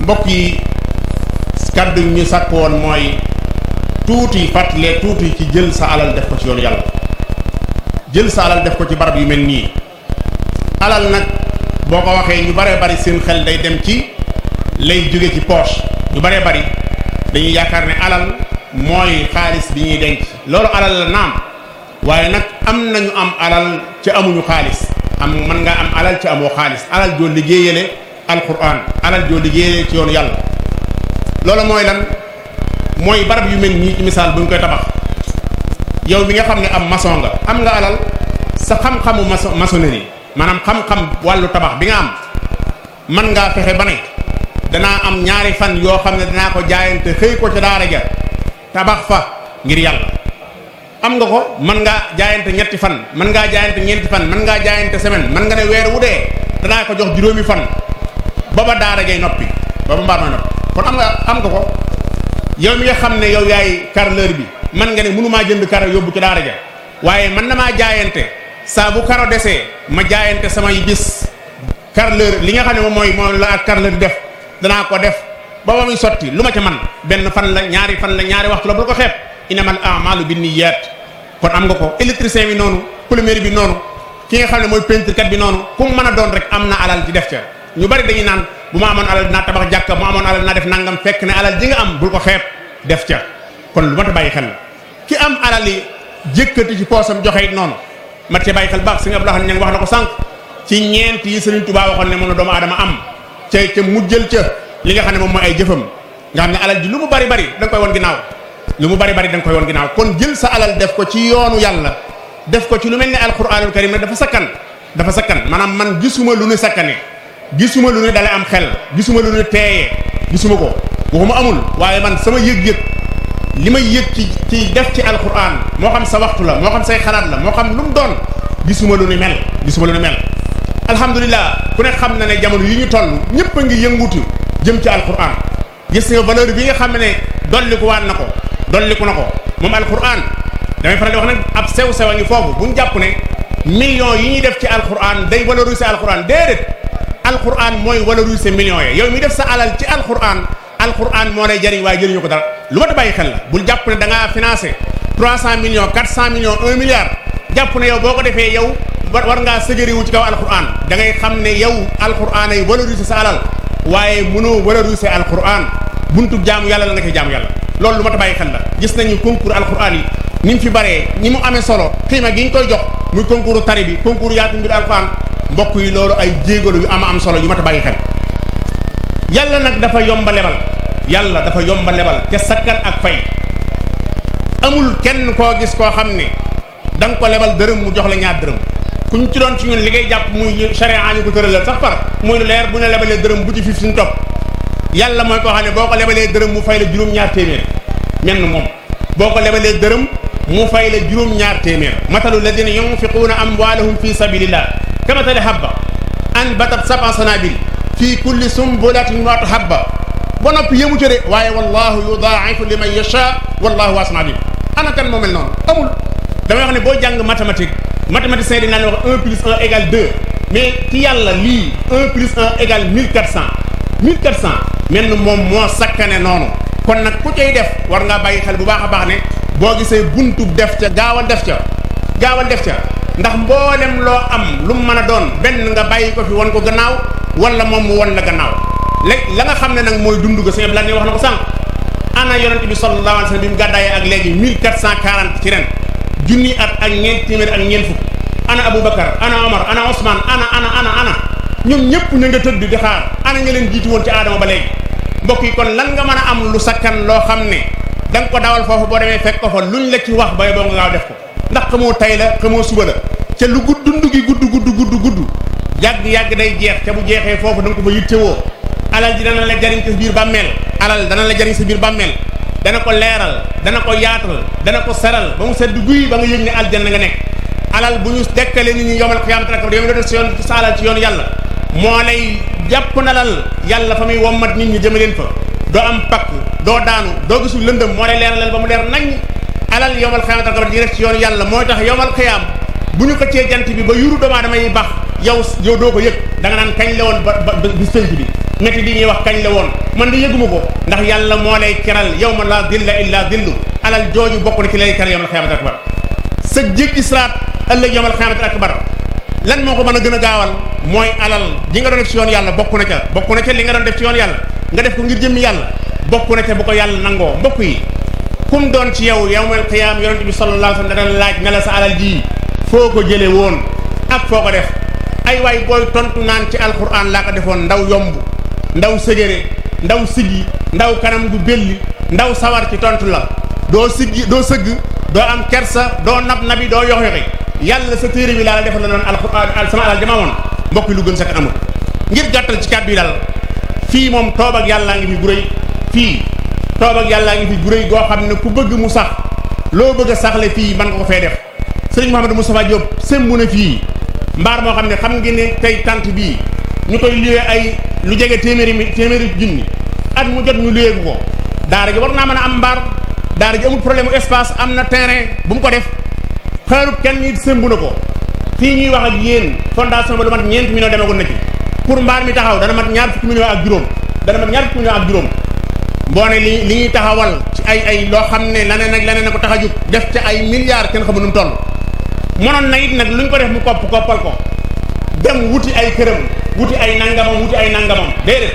mbokk yi kàddu ñu sàkk woon mooy tuuti fàttalee tuuti ci jël sa alal def ko ci yoonu yàlla jël sa alal def ko ci barab yu mel nii alal nag boo ko waxee ñu baree bari seen xel day dem ci lay jóge ci poche ñu baree bari dañuy yaakaar ne alal mooy xaalis bi ñuy denc loolu alal la naam waaye nag am nañu am alal ci amuñu xaalis mën nga am alal ci amoo xaalis alal joo liggéeyale alquran alal joo liggéeyale ci yoonu yàlla loolu mooy lan mooy barab yu mel nii ci misaal bu ñu koy tabax yow mi nga xam ne am maçon nga am nga alal sa xam-xamu maçonnerie maanaam xam-xam wàllu tabax bi nga am mën ngaa fexe ba ne danaa am ñaari fan yoo xam ne danaa ko jaayante xëy ko ca daara ja tabax fa ngir yàlla am nga ko mën ngaa jaayante ñetti fan mën ngaa jaayante ñeenti fan mën ngaa jaayante semaine mën nga ne weer wu dee danaa ko jox juróomi fan ba ba daara jay noppi ba ba mbaar may noppi kon am nga ko yow mi nga xam ne yow yaay carreleur bi mën nga ne mënumaa jënd karo yóbbu ci daara ja waaye mën na maa jaayante saa bu karo desee ma jaayante samay bis carreleur li nga xam ne moom la ak carreleur def danaa ko def ba ba muy sotti lu ma ca man benn fan la ñaari waxtu la bul ko xeeb innamal a'malu binniyat kon am nga ko électricien bi noonu plombier bi noonu ki nga xam ne mooy peintre kat bi noonu ku mu mën a doon rek am na alal ci def ca ñu bari dañuy naan bu ma amoon alal dinaa tabax jàkka bu ma amoon alal dinaa def nangam fekk ne alal ji nga am bul ko xeeb def ca kon lu ma ta bàyyi xel la ki am alal yi jëkkati ci poosam joxe it noonu mat ca bàyyi xel baax si nga Abdou Lahad Ñaŋ wax na ko sànq ci ñeent yi Sëriñ Tuubaa waxoon ne moom la doomu aadama am ca mujjël ca li nga xam ne moom mooy ay jëfam nga xam ne alal ji lu mu bari da nga koy won ginnaaw lu mu bari da nga koy won ginnaaw kon jël sa alal def ko ci yoonu yàlla def ko ci lu mel ne alquranul karim nag dafa sakkan maanaam man gisuma lu ne sakkane gisuma lu ne dale am xel gisuma lu ne teeyee gisuma ko waxuma amul waaye man sama yëg-yëg li may yëg ci def ci alquran moo xam sa waxtu la moo xam say xalaat la moo xam lu mu doon gisuma lu ne mel alhamdulilah ku ne xam na ne jamono yi ñu toll ñëpp a ngi yëngutu jëm ci alquran gis nga valeur bi nga xam ne dolliku na ko moom alquran damay faral di wax nag ab sew-sew a ngi foofu bu ñu jàpp ne millions yi ñuy def ci alquran day valoriser alquran déedéet alquran mooy valoriser millions yi yow mi def sa alal ci alquran moo lay jëriñ waaye jëriñu ko dara lu ma ta bàyyi xel la bul jàpp ne da ngaa financé 300 millions 400 millions 1 milliard jàpp ne yow boo ko defee yow war ngaa sëgëriwu ci kaw alquran da ngay xam ne yow alquran ay valoriser sa alal waaye mënoo valoriser alquran buntu jaamu yàlla la nga ci jaamu yàlla loolu lu ma ta bàyyi xel la gis nañu concours alquran yi ni mu fi baree ni mu amee solo xiima gi ñu koy jox muy concours tari bi concours yaatu mbir alquran mbokk yi loolu ay jéegalu yu am solo yu ma ta bàyyi xel yàlla nag dafa yomba lebal te sakkan ak fay amul kenn koo gis koo xam ne da nga ko lebal dërëm mu jox la ñaar dërëm kuñ ci doon ci ñun li ngay jàpp muy charia ñu ko tëralal sax par muy lu leer bu ne lebalee dërëm bu ci fi suñ topp yàlla mooy koo xam ne boo ko lebalee dërëm mu fay la juróom-ñaar téeméer menn moom boo ko lebalee dërëm mu fay la juróom-ñaar téeméer matalu ladina yunfiquuna amwaalahum fi sabilillah kamatali habba anbatat sab'a sanabil fi kulli sumbulatin mi'atu habba ba noppi yëmu ci de waaye wallahu yudaa'ifu liman yasha wallahu waasi'un alim ana kan moo mel noonu amul damay wax ne boo jàng mathématicien dañ naan wax 1 plus 1 égale 2 mais ci yàlla lii 1 plus 1 égale 1400 mel moom moo sakkane noonu kon nag ku cay def war ngaa bàyyi xel bu baax a baax ne boo gisee buntu def ca gaawal def ca ndax mboolem loo am lu mu mën a doon benn nga bàyyi ko fi won ko gannaaw wala moom mu won la gannaaw léegi la nga xam ne nag mooy dund ga sëñ Blanc wax na ko sànq ana yonent bi sallallahu alayhi wa sallam bi mu gàddaayee ak léegi 1440 ci ren junni at ak ñeent téeméer ak ñeent fukk ana Aboubacar ana Omar ana Ousmane ana ñoom ñëpp ñu nga tëdd di xaar ana nga leen jiitu woon ci aadama ba léegi mbokk yi kon lan nga mën a am lu sakkan loo xam ne da nga ko dawal foofu boo demee fekk ko fa luñ la ci wax bay boo nga gaaw def ko ndax xamoo tay la xamoo suba la ca lu dund gi gudd yàgg day jeex ca bu jeexee foofu da nga ko fa yittewoo
alal ji dana la jariñ sa biir bàmmeel alal dana la jariñ sa biir bàmmeel dana ko leeral dana ko yaatal dana ko seral ba mu sedd guy ba nga yëg ne aljanna nga nekk alal bu ñu dekkale nit ñi yomal xiyaamati rek yow def si yoon sa alal ci yoonu yàlla moo lay jàpp nalal yàlla fa muy wommat nit ñi jëmaleen fa doo am pakk doo daanu doo gisul lëndëm moo lay leeralal ba mu leer nañ alal yomal xiyaamati rek di def ci yoonu yàlla mooy tax yomal xiyaam bu ñu xëccee jant bi ba yuru doomu aadama yi bax yow doo ko yëg da nga naan kañ la woon ba bis penc bi métti di ñuy wax kañ la woon man de yëguma ko ndax yàlla moo lay keral yawma laa dilla illa dillu alal jooju bokk na ci lay keral yawmal xiyaamati akbar sa jéggi siraat ëllëg yawmal xiyaamati akbar lan moo ko mën a gën a gaawal mooy alal ji nga doon def ci yoon yàlla bokk na ca li nga doon def ci yoon yàlla nga def ko ngir jëmmi yàlla bokk na ca bu ko yàlla nangoo mbokk yi kum doon ci yow yawmal xiyaam yonent bi sallallahu alayhi wa sallam dana laaj ne la sa alal ji foo ko jële woon ak foo ko def ay waay booy tontu naan ci alquran laa ko defoon ndaw yomb ndaw sëgëre ndaw siggi ndaw kanam gu belli ndaw sawar ci tontu la doo siggi doo sëgg doo am kersa doo nab nabi doo yox yoxi yàlla sa téere bi laa la defal la noonu alquran sama alal jama woon mbokk yi lu gën sax amul ngir gàttal ci kàddu yi daal fii moom toob ak yàllaa ngi fi guréy fii toob ak yàllaa ngi fi guréy goo xam ne ku bëgg mu sax loo bëgg a saxle fii man nga ko fee def sëriñ Mouhamadou Moustapha Diop sembu na fii mbaar moo xam ne xam ngeen ne tey tant bii ñu koy luwee ay lu jege téeméeri junni at mu jot ñu luwee ko daara ji war naa mën a am mbaar daara ji amul problème espace am na terrain bu mu ko def xaarut kenn nit sembu na ko fii ñuy wax ak yéen fondation ba lu mat ñeenti millions demagoon na ci pour mbaar mi taxaw dana mat ñaar fukki millions ak juróom boo ne li ñuy taxawal ci ay loo xam ne laneen na ko tax a jóg def ca ay milliards kenn xamul nu mu toll mënoon na it nag luñ ko def mu koppal ko dem wuti ay këram wuti ay nangamam déedéet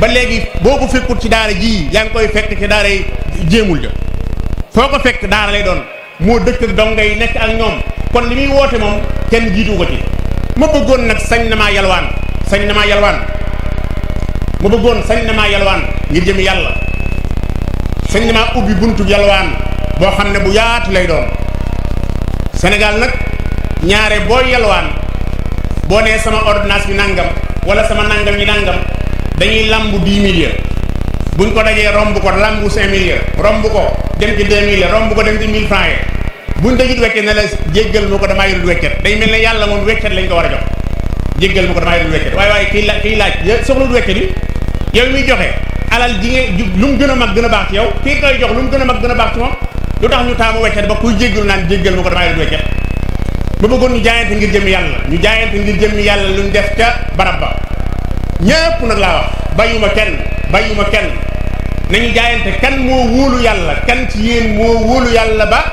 ba léegi boo ko fekkut ci daara ji yaa ngi koy fekk ci daara yi jéemul ja foo ko fekk daara lay doon moo dëkk ak donga yi nekk ak ñoom kon li muy woote moom kenn jiitu ko ci ma bëggoon nag sañ na maa yalwaan ngir jëmi yàlla sañ na maa ubbi buntu yalwaan boo xam ne bu yaatu lay doon Sénégal nag ñaare boo yalwaan boo nee sama ordonnance bi nangam wala sama nangam ñi nangam dañuy lambu 10 millions buñ ko dajee romb ko lambu 5 millions romb ko dem ci 2 millions romb ko dem ci 1000 francs yi buñ dajut weccet ne la jéggal ma ko damaa yorul weccet day mel ne yàlla moom weccet lañ ko war a jox jéggal ma ko damaa yorul weccet waaye kiy laaj soxlul weccet yi yow muy joxe alal ji nga lu mu gën a mag gën a baax ci yow kii koy jox lu mu gën a mag gën a baax ci moom lu tax ñu taamu weccet ba kuy jéggalu naan jéggal ma ko damaa yorul weccet ba bëggoon ñu jaayante ngir jëmmi yàlla luñ def ca barab ba ñépp nag laa wax bàyyuma kenn nañu jaayante kan moo wóolu yàlla kan ci yéen moo wóolu yàlla ba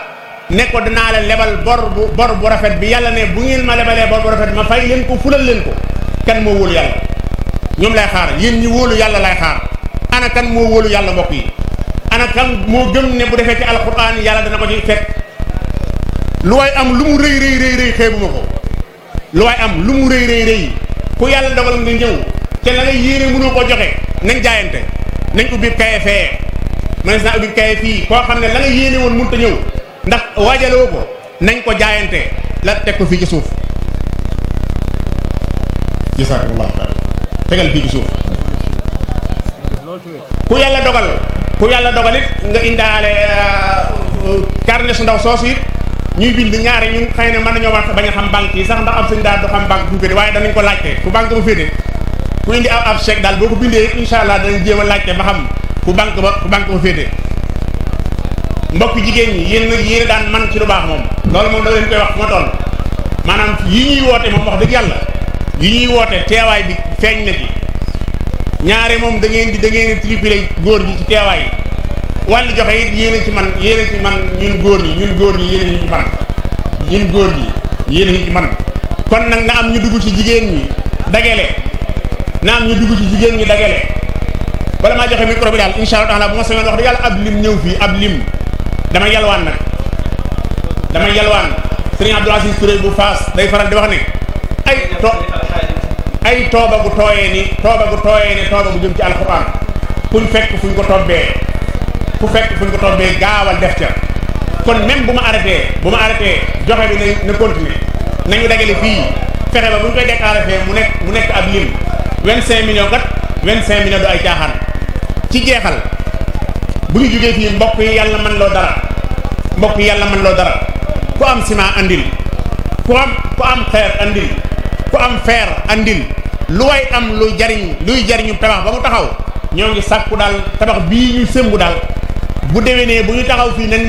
ne ko dinaa la lebal bor bu rafet bi yàlla ne bu ngeen ma lebalee bor bu rafet ma fay leen ko fulal leen ko kan moo wóolu yàlla ñoom lay xaar yéen ñi wóolu yàlla lay xaar ana kan moo wóolu yàlla mbokk yi ana kan moo gëm ne bu defee ci alquran yàlla dana ko ci fekk lu waay am lu mu rëy xeebuma ko lu waay am lu mu rëy ku yàlla dogal nga ñëw te la nga yéene mënoo koo joxe nañ jaayante nañ ubbi kaye fee mënees naa ubbi kaye fii koo xam ne la nga yéene woon mënut a ñëw ndax waajaloo ko nañ ko jaayante la teg ko fii ci suuf jazakumullah tegal fii ci suuf ku yàlla dogal it nga indaale carnet su ndaw soosu it ñuy bind ñaare ñun xëy na mën nañoo bañ a xam banque yi sax ndax am sëñ daal du xam banque fu mu féete waaye danañ ko laajte fu banque ba féete ku indi ab chèque daal boo ko bindee incha allah danañ jéem a laajte ba xam fu banque ba féete mbokk jigéen ñi yéen daan man ci lu baax moom loolu moom da leen koy wax fu ma toll maanaam yi ñuy woote moom wax dëgg yàlla yi ñuy woote teewaay bi feeñ na ci ñaare moom da ngeen di triplé góor ñi ci teewaay wàllu joxe it yéen a ci man ñun góor ñi yéen a ci man kon nag na am ñu dugg ci jigéen ñi dagale bala maa joxe micro bi daal insha Allah taala bu ma sañoon wax dëgg yàlla ab lim ñëw fii ab lim dama yalwaan Serigne Abdoul Aziz Touré bu Faas day faral di wax ne ay tooba gu tooyee ni tooba gu jëm ci alquran fuñ fekk fuñ ko tobbee gaawal def ca kon même bu ma arrêté joxe bi na continuer nañu dagale fii fexe ba bu ñu koy déclaré fee mu nekk ab lim 25 millions kat 25 millions du ay caaxaan. ci jeexal bu ñu jógee fii mbokk yi yàlla mën loo dara mbokk yi yàlla mën loo dara ku am ciment andil ku am xeer andil ku am fer andil lu way am luy jariñu tabax ba mu taxaw ñoo ngi sàkku daal tabax bii ñu sëmbu daal bu déwénee bu ñu taxaw fii nañ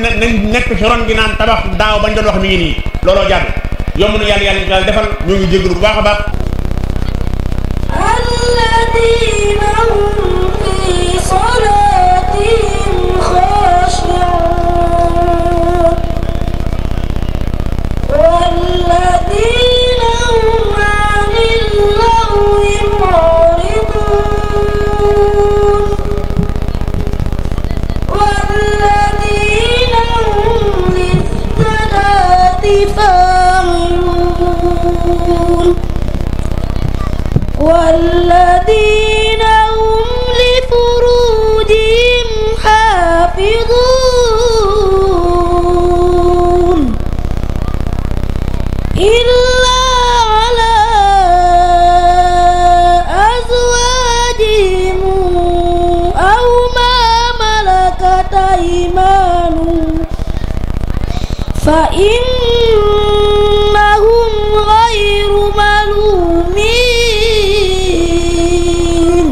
nekk ci ron gi naan tabax daaw bañ doon wax mi ngi nii looloo jàdd yomb na yàlla defal ñoo ngi jégalu bu baax a baax.
alladina hum fi salatihim khashi'un walladina hum 'anil lagwi mu'ridun والذين هم للصلاة فاعلون والذين هم لفروجهم حافظون إلا على أزواجهم أو ما ملكت أيمانهم فإنهم غير ملومين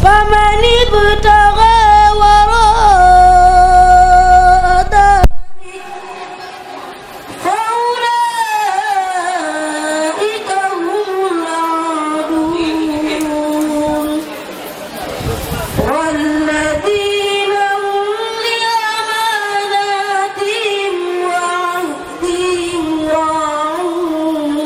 فمن ابتغى وراء ذلك فأولئك هم العادون والذين هم لأماناتهم وعهدهم راعون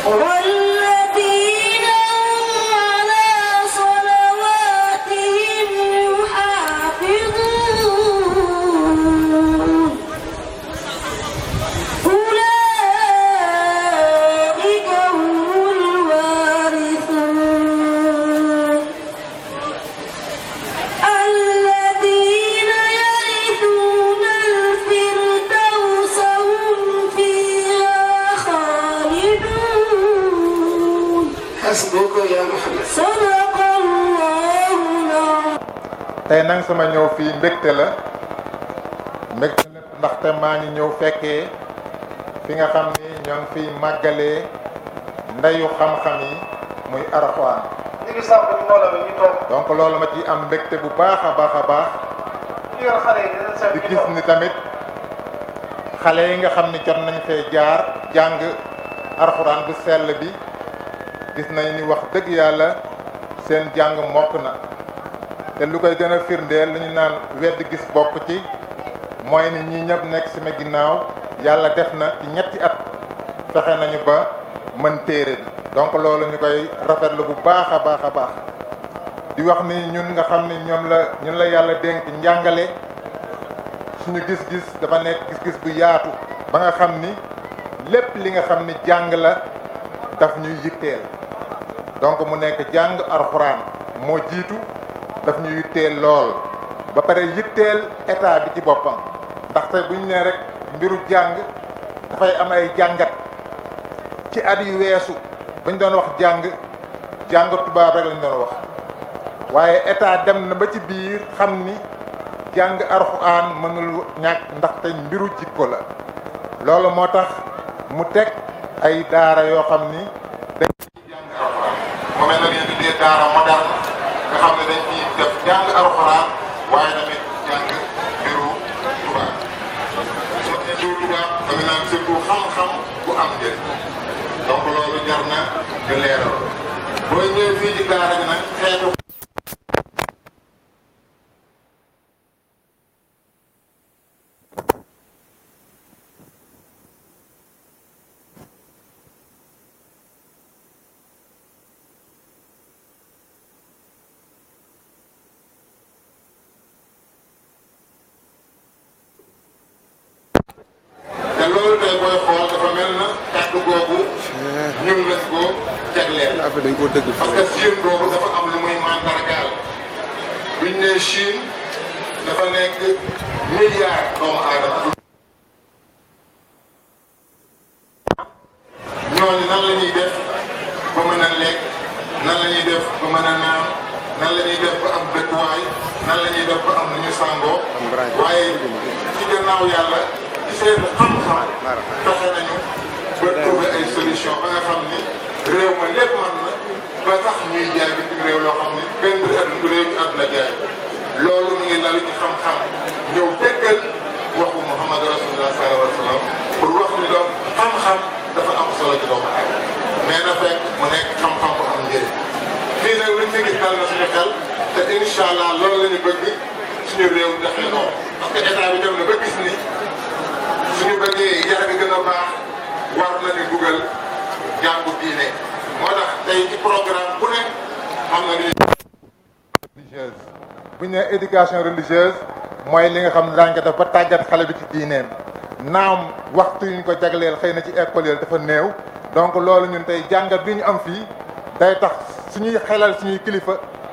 والذين هم على صلواتهم يحافظون أولئك هم الوارثون الذين يرثون الفردوس هم فيها خالدون حسبك يا محمد صدق الله العظيم.
tey nag sama ñëw fii mbégte la ndaxte maa ngi ñëw fekkee fi nga xam ni ñoo ngi fiy màggalee ndeyu xam-xam yi muy Alxuraan.
ñu ngi sàmm ci mbooloo mi ñu toog.
donc loolu ma ci am mbégte bu baax a baax a baax.
ñu yor xale yi dinañ seet
di gis ni tamit xale yi nga xam ni jot nañ fee jaar jàng Alxuraan bu sell bi gis nañ ni wax dëgg yàlla seen jàng mokk na te lu koy gën a firndeel li ñu naan wedd gis bokk ci mooy ni ñi ñëpp nekk sama ginnaaw yàlla def na ci ñetti at fexe nañu ba mën téere bi donc loolu ñu koy rafetlu bu baax a baax a baax di wax ni ñun nga xam ni ñun la yàlla dénk njàngale suñu gis-gis dafa nekk gis-gis bu yaatu ba nga xam ni lépp li nga xam ni jàng la daf ñuy yitteel donc mu nekk jàng Alxuraan moo jiitu daf ñu yitteel lool ba pare yitteel état bi ci boppam ndaxte bu ñu nee rek mbiru jàng dafay am ay jàngat ci at yu weesu bu ñu doon wax jàng tubaab rek lañ doon wax waaye état dem na ba ci biir xam ni jàng Alxuraan mënul ñàkk ndaxte mbiru jikko la loolu moo tax mu teg ay daara yoo xam ni dañ ciy jàng Alxuraan moo mel na ngeen tuddee daara moderne nga xam ne dañ ciy def jàng Alxuraan waaye tamit jàng mbiru tubaab soo ne mbiru tubaab da nga naan surtout xam-xam bu am njëriñ donc loolu jar na nga leeral boo ñëwee fii ci daara bi nag xeetu te loolu tey booy xool dafa mel na kàddu googu ñun lañ ko jagleel. dañ ko dëgg parce que Chine boobu dafa am lu muy mandargaal buñ ne Chine dafa nekk milliard doomu aadama. ñooñu nan la ñuy def mën a naan nan la ñuy def ba am dëkkuwaay nan la ñuy def ba am lu ñu sàngoo waaye ci gannaaw yàlla ci seen xam-xam fexe nañu ba trouver ay solution ba nga xam ni réew ma lépp man na ba tax ñuy jaay bitim réew loo xam ni benn réew ci àdduna jaay loolu mu ngi lalu ci xam-xam ñëw déggal waxu Muhammad rasulullah sallallahu alayhi wa sallam pour wax ni doom xam-xam dafa am solo ci doomu aadama mais na fekk mu nekk xam-xam bu am njëriñ fii nag luñ fi gis dal na suñu xel te incha allah loolu la ñu bëgg suñu réew defee noonu parce que état bi dem na ba gis ni suñu bëggee yar bi gën a baax war nañu dugal jàngu diine moo tax tey ci programme bu ne am na religieuse bu ñu nee éducation religieuse mooy li nga xam ne daañu ko def ba tàggat xale bi ci diineem naam waxtu yu ñu ko jagleel xëy na ci école yi dafa néew donc loolu ñun tey jàngat bi ñu am fii day tax suñuy xelal suñuy kilifa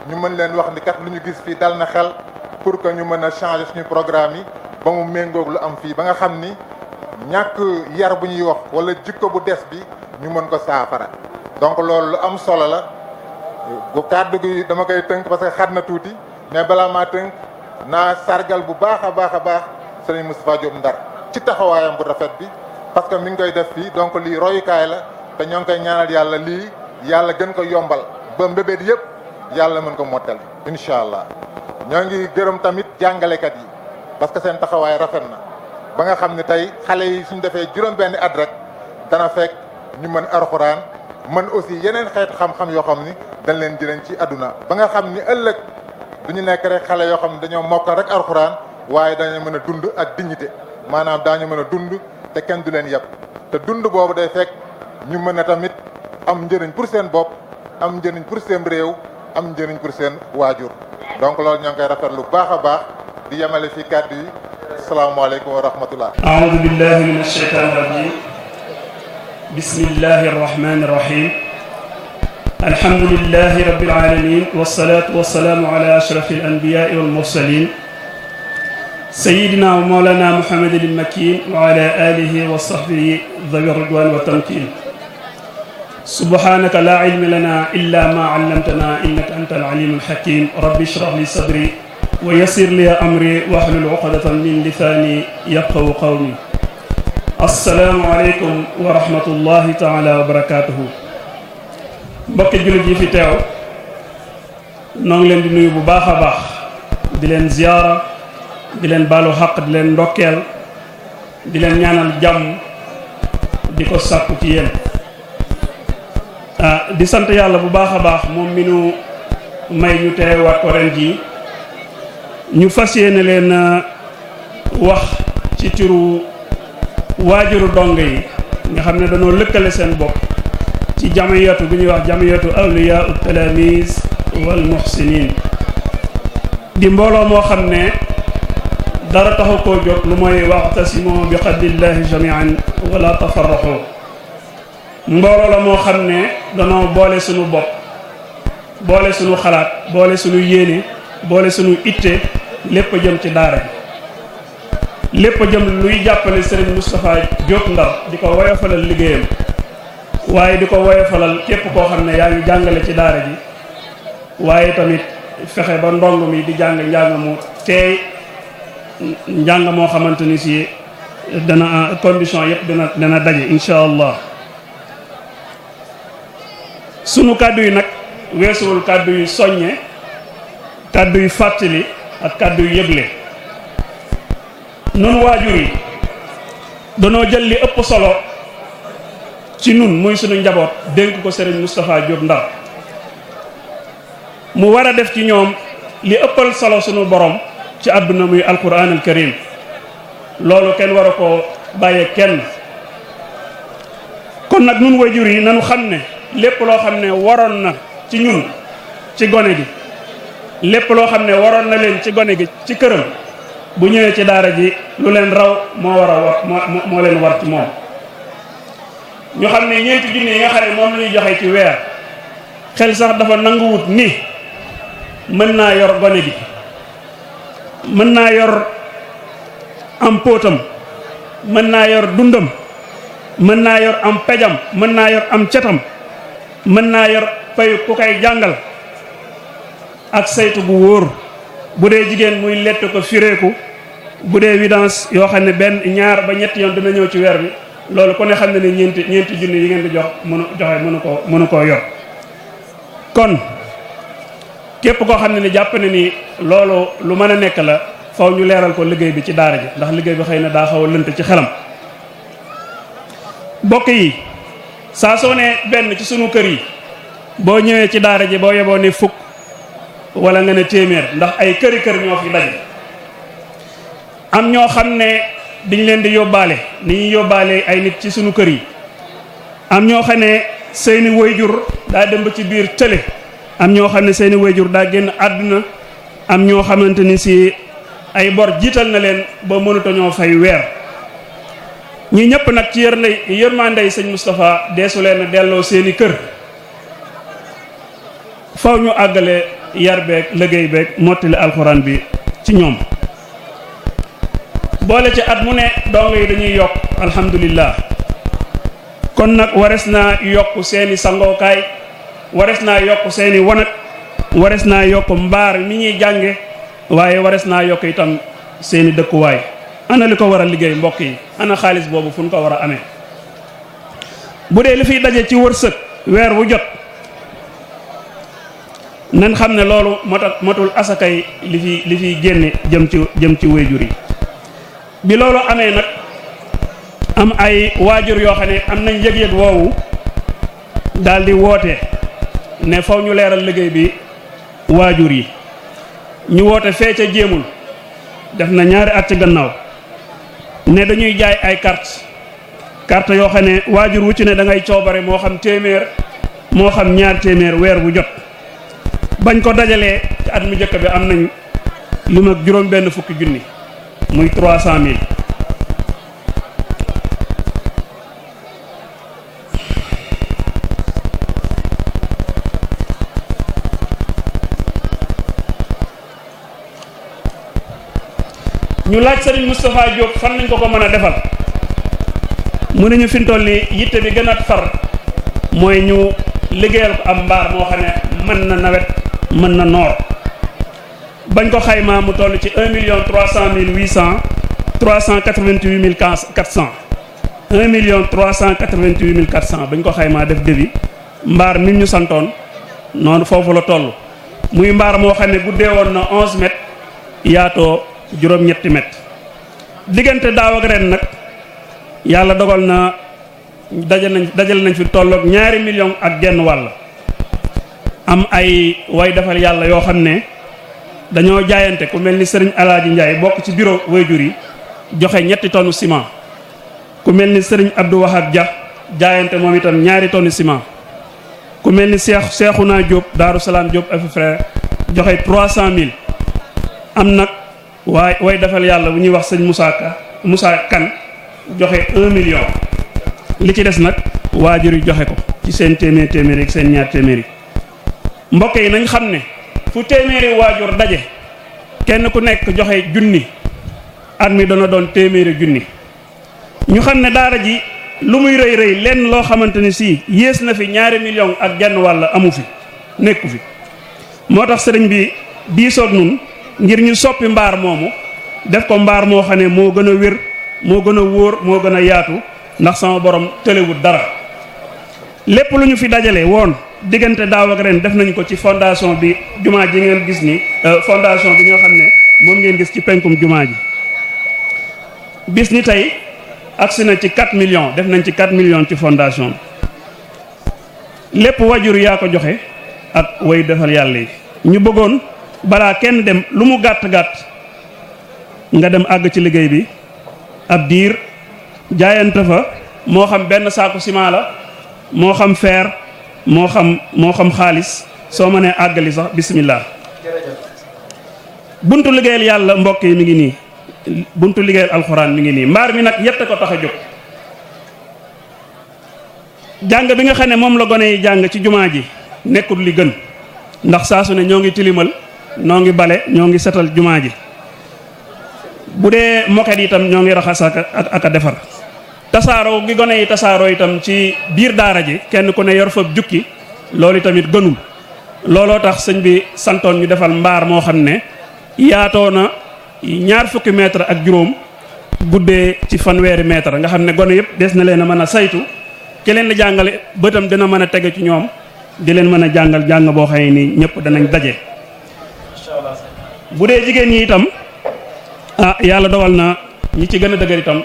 ñu mën leen wax ni kat lu ñu gis fii dal na xel pour que ñu mën a changer suñu programme yi ba mu méngoog lu am fii ba nga xam ni ñàkk yar bu ñuy wax wala jikko bu des bi ñu mën ko saafara donc loolu lu am solo la bu kàddu gi dama koy tënk parce que xat na tuuti mais balaa maa tënk naa sargal bu baax a baax a baax sëriñ Moustapha Diop Ndar ci taxawaayam bu rafet bi parce que mi ngi koy def fii donc lii royukaay la te ñoo ngi koy ñaanal yàlla lii yàlla gën ko yombal ba mbébét yëpp yàlla mën ko mottal incha allah ñoo ngi gërëm tamit jàngalekat yi parce que seen taxawaay rafet na ba nga xam ne tey xale yi suñ defee juróom-benni at rek dana fekk ñu mën alxuraan mën aussi yeneen xeetu xam-xam yoo xam ni dañ leen jëleen ci àdduna ba nga xam ni ëllëg du ñu nekk rek xale yoo xam ne dañoo mokkal rek alxuraan waaye dañu mën a dund ak dignité maanaam daañu mën a dund te kenn du leen yàpp te dund boobu day fekk ñu mën a tamit am njëriñ pour seen bopp am njëriñ pour seen réew am njëriñ pour seen waajur donc loolu ñoo ngi koy rafetlu lu baax a baax di yemale fi kàddu yi asalaamaaleykum wa rahmatullah.
aoudu billahi min ashaytan irajim bismillahi arrahmani irrahim alhamdulilahi rabbil alamin wassalatu wassalamu ala ashrafi alanbiyai walmursalin sayidina wa mawlana muhammadin almakin wa ala alihi wa sahbihi dhawi ridwan wa tamkin subhanaka la ilma lana illa ma allamtana innaka anta alalim alhakim rabbi shrah li sadri wa yassir li amri wahlul uqdatan min lisani yafqahu qawli assalaamu aleykum wa rahmatullahi taala wa barakatuhu mbokki jullit yi fi teew noo ngi leen di nuyu bu baax a baax di leen ziyaara di leen baalu xaq di leen ndokkeel di leen ñaanal jàmm di ko sàkku ci yéen di sant yàlla bu baax a baax moom mi nu may ñu teewaat ko ren jii ñu fas yéene leen wax ci turu waajuru dong yi nga xam ne dañoo lëkkale seen bopp ci jamiyatu bi ñuy wax jamiyatu awliyaa ut talamis wal muhsinin di mbooloo moo xam ne dara taxu koo jóg lu mooy waxtasimu bi xadlillahi jamian wala tafarraxu mbooloo la moo xam ne danoo boole suñu bopp boole suñu xalaat boole suñu yéene boole suñu itte lépp jëm ci daara ji lépp jëm luy jàppale Serigne Moustapha Diop Ndar di ko woyofalal liggéeyam waaye di ko woyofalal képp koo xam ne yaa ngi jàngale ci daara ji waaye tamit fexe ba ndong mi di jàng njàng mu teey njàng moo xamante ni si dana condition yëpp dana daje incha allah sunu kàddu yi nag weesuwul kàddu yu soññe kàddu yu fàttali ak kàddu yu yëgle nun waajur yi danoo jël li ëpp solo ci nun muy sunu njaboot dénk ko Serigne Moustapha Diop Ndar mu war a def ci ñoom li ëppal solo sunu borom ci àdduna muy alquran al karim loolu kenn war a ko bàyyee kenn kon nag nun waajur yi nanu xam ne lépp loo xam ne waroon na ci ñun ci gone gi lépp loo xam ne waroon na leen ci gone gi ci këram bu ñëwee ci daara ji lu leen raw moo war a war moo leen war ci moom ñu xam ne 4 junni yi nga xam ne moom la ñuy joxe ci weer xel sax dafa nanguwut ni mën naa yor gone gi mën naa yor am póotam mën naa yor dundam mën naa yor am pejam mën naa yor am cetam mën naa yor payu ku koy jàngal ak saytu bu wóor bu dee jigéen muy lett ko fireeku bu dee vidange yoo xam ne benn ñaar ba ñetti yoon dina ñëw ci weer bi loolu ku ne xam ne ne ñeenti junni yi ngeen di mënu koo yor kon képp koo xam ne ni jàpp ne ni loolu lu mën a nekk la faw ñu leeral ko liggéey bi ci daara ji ndax liggéey bi xëy na daa xaw a lënt ci xelam bokk yi saa soo ne benn ci sunu kër yi boo ñëwee ci daara ji boo yeboo ne fukk wala nga ne téeméer ndax ay këri kër ñoo fi daje am ñoo xam ne diñ leen di yóbbaale ni ñuy yóbbaale ay nit ci sunu kër yi am ñoo xam ne seeni wayjur daa dem ba ci biir tële am ñoo xam ne seeni wayjur daa génn àdduna am ñoo xamante ni si ay bor jiital na leen ba mënuta ñoo fay weer ñi ñëpp nag ci yërmandey sëñ Moustapha deesu leen delloo seeni kër faw ñu àggale yar beeg liggéey beeg mottali alxuraan bi ci ñoom boole ci at mu ne dongo yi dañuy yokk alhamdulillah kon nag wares naa yokk seeni sangookaay wares naa yokk seeni wanag wares naa yokk mbaar mi ñuy jànge waaye wares naa yokk itam seeni dëkkuwaay ana li ko war a liggéey mbokk yi ana xaalis boobu fu ñu ko war a amee bu dee li fiy daje ci wërsëg weer wu jot nan xam ne loolu motul asakay li fiy génne jëm ci wéyjur yi bi loolu amee nag am ay waajur yoo xam ne am nañ yëg-yëg woowu daal di woote ne faw ñu leeral liggéey bi waajur yi ñu woote fee ca jéemul def na ñaari at ci gannaaw ne dañuy jaay ay carte yoo xam ne waajur wu ci ne da ngay coobare moo xam téeméer moo xam ñaar téeméer weer bu jot bañ ko dajalee ci at mu njëkk bi am nañ lu mag juróom benn fukki junni muy 300 000 ñu laaj Serigne Moustapha Diop fan nañ ko mën a defal mu ne ñu fintool ni yitte bi gën a far mooy ñu liggéeyal ko am mbaar moo xam ne mën na nawet mën na noor bañ ko xaymaa mu toll ci 1 388 400 1 388 400 bañ ko xaymaa def devis mbaar mi ñu santoon noonu foofu la toll muy mbaar moo xam ne guddee woon na 11 mètres yaatoo juróom-ñetti mètres diggante daaw ak ren nag yàlla dogal na dajal nañ fi tolloog 2 millions ak genn wàll am ay way defal yàlla yoo xam ne dañoo jaayante ku mel ni sëriñ Alaaji Njaay bokk ci bureau wayjur yi joxe 2 tonnes ciment ku mel ni sëriñ Abdou Wahab Dia jaayante moom itam 2 tonnes ciment ku mel ni Seexuna Diop Daaru Salaam Diop et frère joxe 300 000 am nag way defal yàlla bu ñuy wax sëñ Moussa Kan joxe 1 million li ci des nag waajur yi joxe ko ci seen téeméer ak seen ñaar téeméeri mbokk yi nañ xam ne fu téeméeri waajur daje kenn ku nekk joxe junni at mi dana doon téeméeri junni ñu xam ne daara ji lu muy rëy rëy lenn loo xamante ne si yées na fi 2 millions ak genn wàll amu fi nekku fi moo tax sëriñ bi diisoog nun ngir ñu soppi mbaar moomu def ko mbaar moo xam ne moo gën a wér moo gën a wóor moo gën a yaatu ndax sama borom tëlewut dara lépp lu ñu fi dajale woon diggante daaw ak ren def nañ ko ci fondation bi jumaa ji ngeen gis ni fondation bi nga xam ne moom ngeen gis ci penkum jumaa ji bis ni tey agsi na ci 4 millions def nañ ci 4 millions ci fondation bi lépp wajur yaa ko joxe ak way defal yàlla yi ñu bëggoon balaa kenn dem lu mu gàtt-gàtt nga dem àgg ci liggéey bi ab diir jaayante fa moo xam benn saaku ciment la moo xam fer moo xam xaalis soo mënee àggali sax bismillah buntu liggéeyal yàlla mbokk yi mi ngi nii buntu liggéeyal alxuraan mi ngi nii mbaar mi nag yett ko tax a jóg jàng bi nga xam ne moom la gone yi jàng ci jumaa ji nekkul li gën ndax saa su ne ñoo ngi tilimal ñoo ngi bale ñoo ngi setal jumaa ji bu dee moket itam ñoo ngi raxas ak a defar tasaaroo gi gone yi tasaaroo itam ci biir daara ji kenn ku ne yor fa jukki loolu tamit gënul looloo tax sëñ bi santoon ñu defal mbaar moo xam ne yaatoo na 20 mètres ak juróom guddee ci 100 mètres nga xam ne gone yëpp des na leen a mën a saytu ki leen di jàngale bëtam dina mën a tege ci ñoom di leen mën a jàngal jàng boo xam ne nii ñëpp danañ daje. bu dee jigéen ñi itam yàlla dogal na ñi ci gën a dëgër itam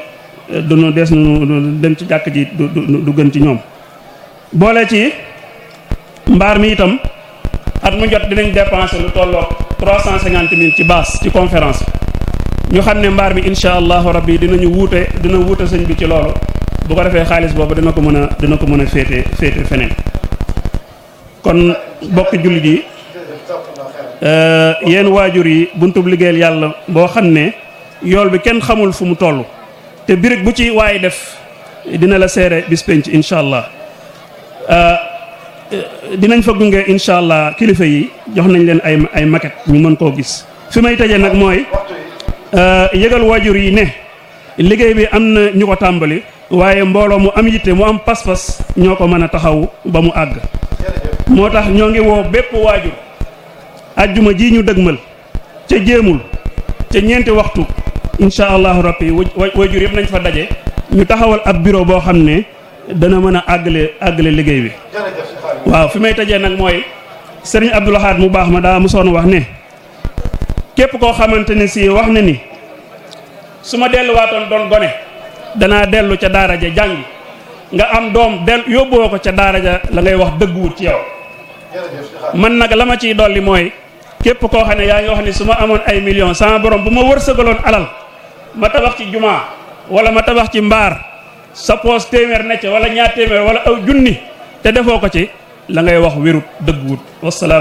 duñu des nu dem ci jàkk ji du gën ci ñoom. boole ci mbaar mi itam at mu jot dinañ dépenser lu tolloog 350 000 ci baas ci conférence ñu xam ne mbaar mi insha allahu rabbi dina wuute sëñ bi ci loolu bu ko defee xaalis boobu dina ko mën a féete feneen. kon bokk jullit yi yéen waajur yi buntub liggéeyal yàlla boo xam ne yool bi kenn xamul fu mu toll te birig bu ci waaye def dina la seere bis penc insha allah. dinañ fa gunge insha allah kilifa yi jox nañ leen ay maquette ñu mën koo gis fi may tëjee nag mooy yëgal waajur yi ne liggéey bi am na ñu ko tàmbali waaye mbooloo mu am yitte mu am pas-pas ñoo ko mën a taxaw ba mu àgg moo tax ñoo ngi woo bépp waajur ajjuma ji ñu dëgmal ca jéemul ca 4 waxtu insha allahu rabbi waajur yëpp nañ fa daje ñu taxawal ab bureau boo xam ne dana mën a àggale liggéey bi waaw fi may tëjee nag mooy sëriñ Abdou Lahad mu baax ma daa mosoon wax ne képp koo xamante ne si wax na ni su ma delluwaatoon doon gone danaa dellu ca daara ja jàngi nga am doom yóbbuwoo ko ca daara ja la ngay wax dëgguwut ci yow man nag la ma ciy dolli mooy képp koo xam ne yaa ngi wax ni su ma amoon ay millions sama borom bu ma wërsëgaloon alal ma tabax ci jumaa wala ma tabax ci mbaar sa poos téeméer necc wala 2 téeméer wala aw junni te defoo ko ci la ngay wax wérut dëgguwut wasalaam